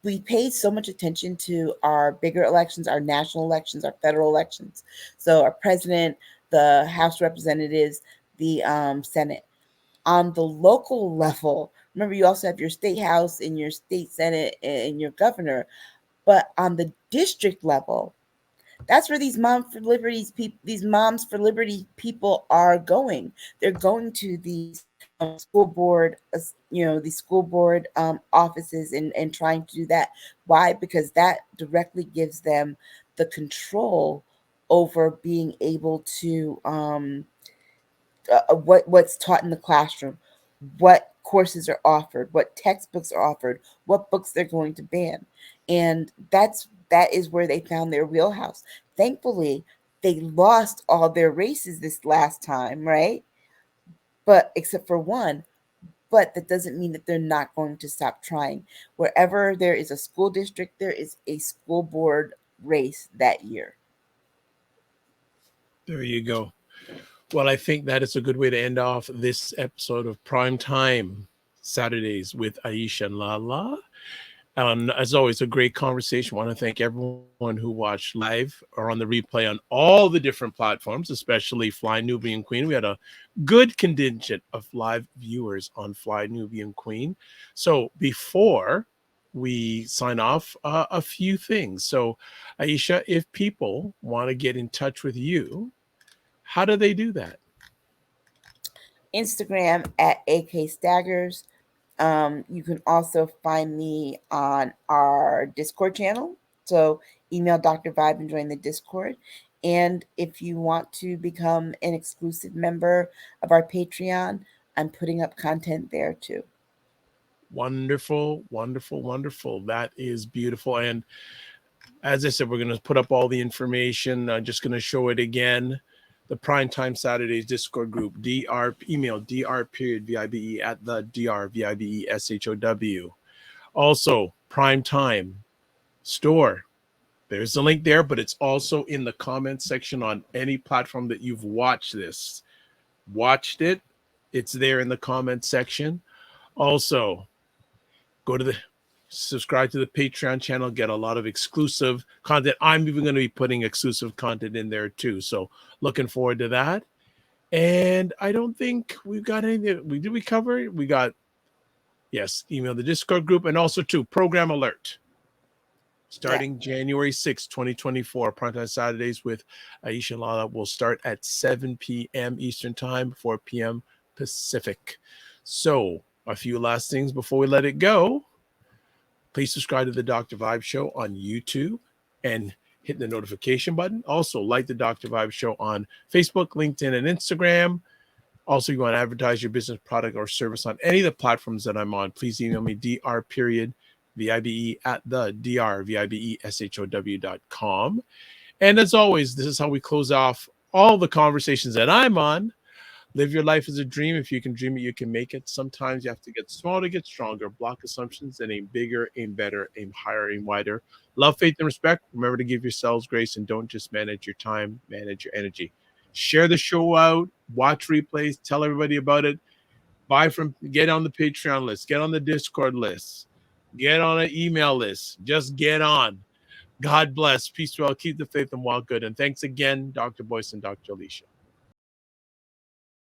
we pay so much attention to our bigger elections, our national elections, our federal elections. So our president, the House representatives, the Senate. On the local level, remember, you also have your state house and your state senate and your governor. But on the district level, that's where these moms for liberty people are going. They're going to these school board, these school board offices and trying to do that. Why? Because that directly gives them the control over being able to what's taught in the classroom, what courses are offered, what textbooks are offered, what books they're going to ban. And that is where they found their wheelhouse. Thankfully, they lost all their races this last time, right? But except for one. But that doesn't mean that they're not going to stop trying. Wherever there is a school district, there is a school board race that year. There you go. Well, I think that is a good way to end off this episode of Primetime Saturdays with Aisha and LaLa. As always, a great conversation. I want to thank everyone who watched live or on the replay on all the different platforms, especially Fly Nubian Queen. We had a good contingent of live viewers on Fly Nubian Queen. So before we sign off, a few things. So Aisha, if people want to get in touch with you, how do they do that? Instagram at AK Staggers. You can also find me on our Discord channel. So email Dr. Vibe and join the Discord. And if you want to become an exclusive member of our Patreon, I'm putting up content there too. Wonderful, wonderful, wonderful. That is beautiful. And as I said, we're going to put up all the information. I'm just going to show it again. The Primetime Saturdays Discord group, email dr.vibe at the drvibeshow. Also, Primetime store. There's a link there, but it's also in the comments section on any platform that you've watched it. It's there in the comments section. Also, subscribe to the Patreon channel, get a lot of exclusive content. I'm even going to be putting exclusive content in there too. So looking forward to that. And I don't think we've got anything. We cover it? We got, yes, email the Discord group, and also too, program alert. Starting January 6th, 2024, Primetime Saturdays with Aisha and LaLa will start at 7 p.m. Eastern Time, 4 p.m. Pacific. So a few last things before we let it go. Please subscribe to the Dr. Vibe Show on YouTube and hit the notification button. Also, like the Dr. Vibe Show on Facebook, LinkedIn, and Instagram. Also, if you want to advertise your business, product, or service on any of the platforms that I'm on, please email me dr.vibe at the drvibeshow.com. And as always, this is how we close off all the conversations that I'm on. Live your life as a dream. If you can dream it, you can make it. Sometimes you have to get small to get stronger. Block assumptions and aim bigger, aim better, aim higher, aim wider. Love, faith, and respect. Remember to give yourselves grace and don't just manage your time, manage your energy. Share the show out, watch replays, tell everybody about it. Get on the Patreon list, get on the Discord list, get on an email list. Just get on. God bless. Peace well. Keep the faith and walk good. And thanks again, Dr. Boyce and Dr. Alicia.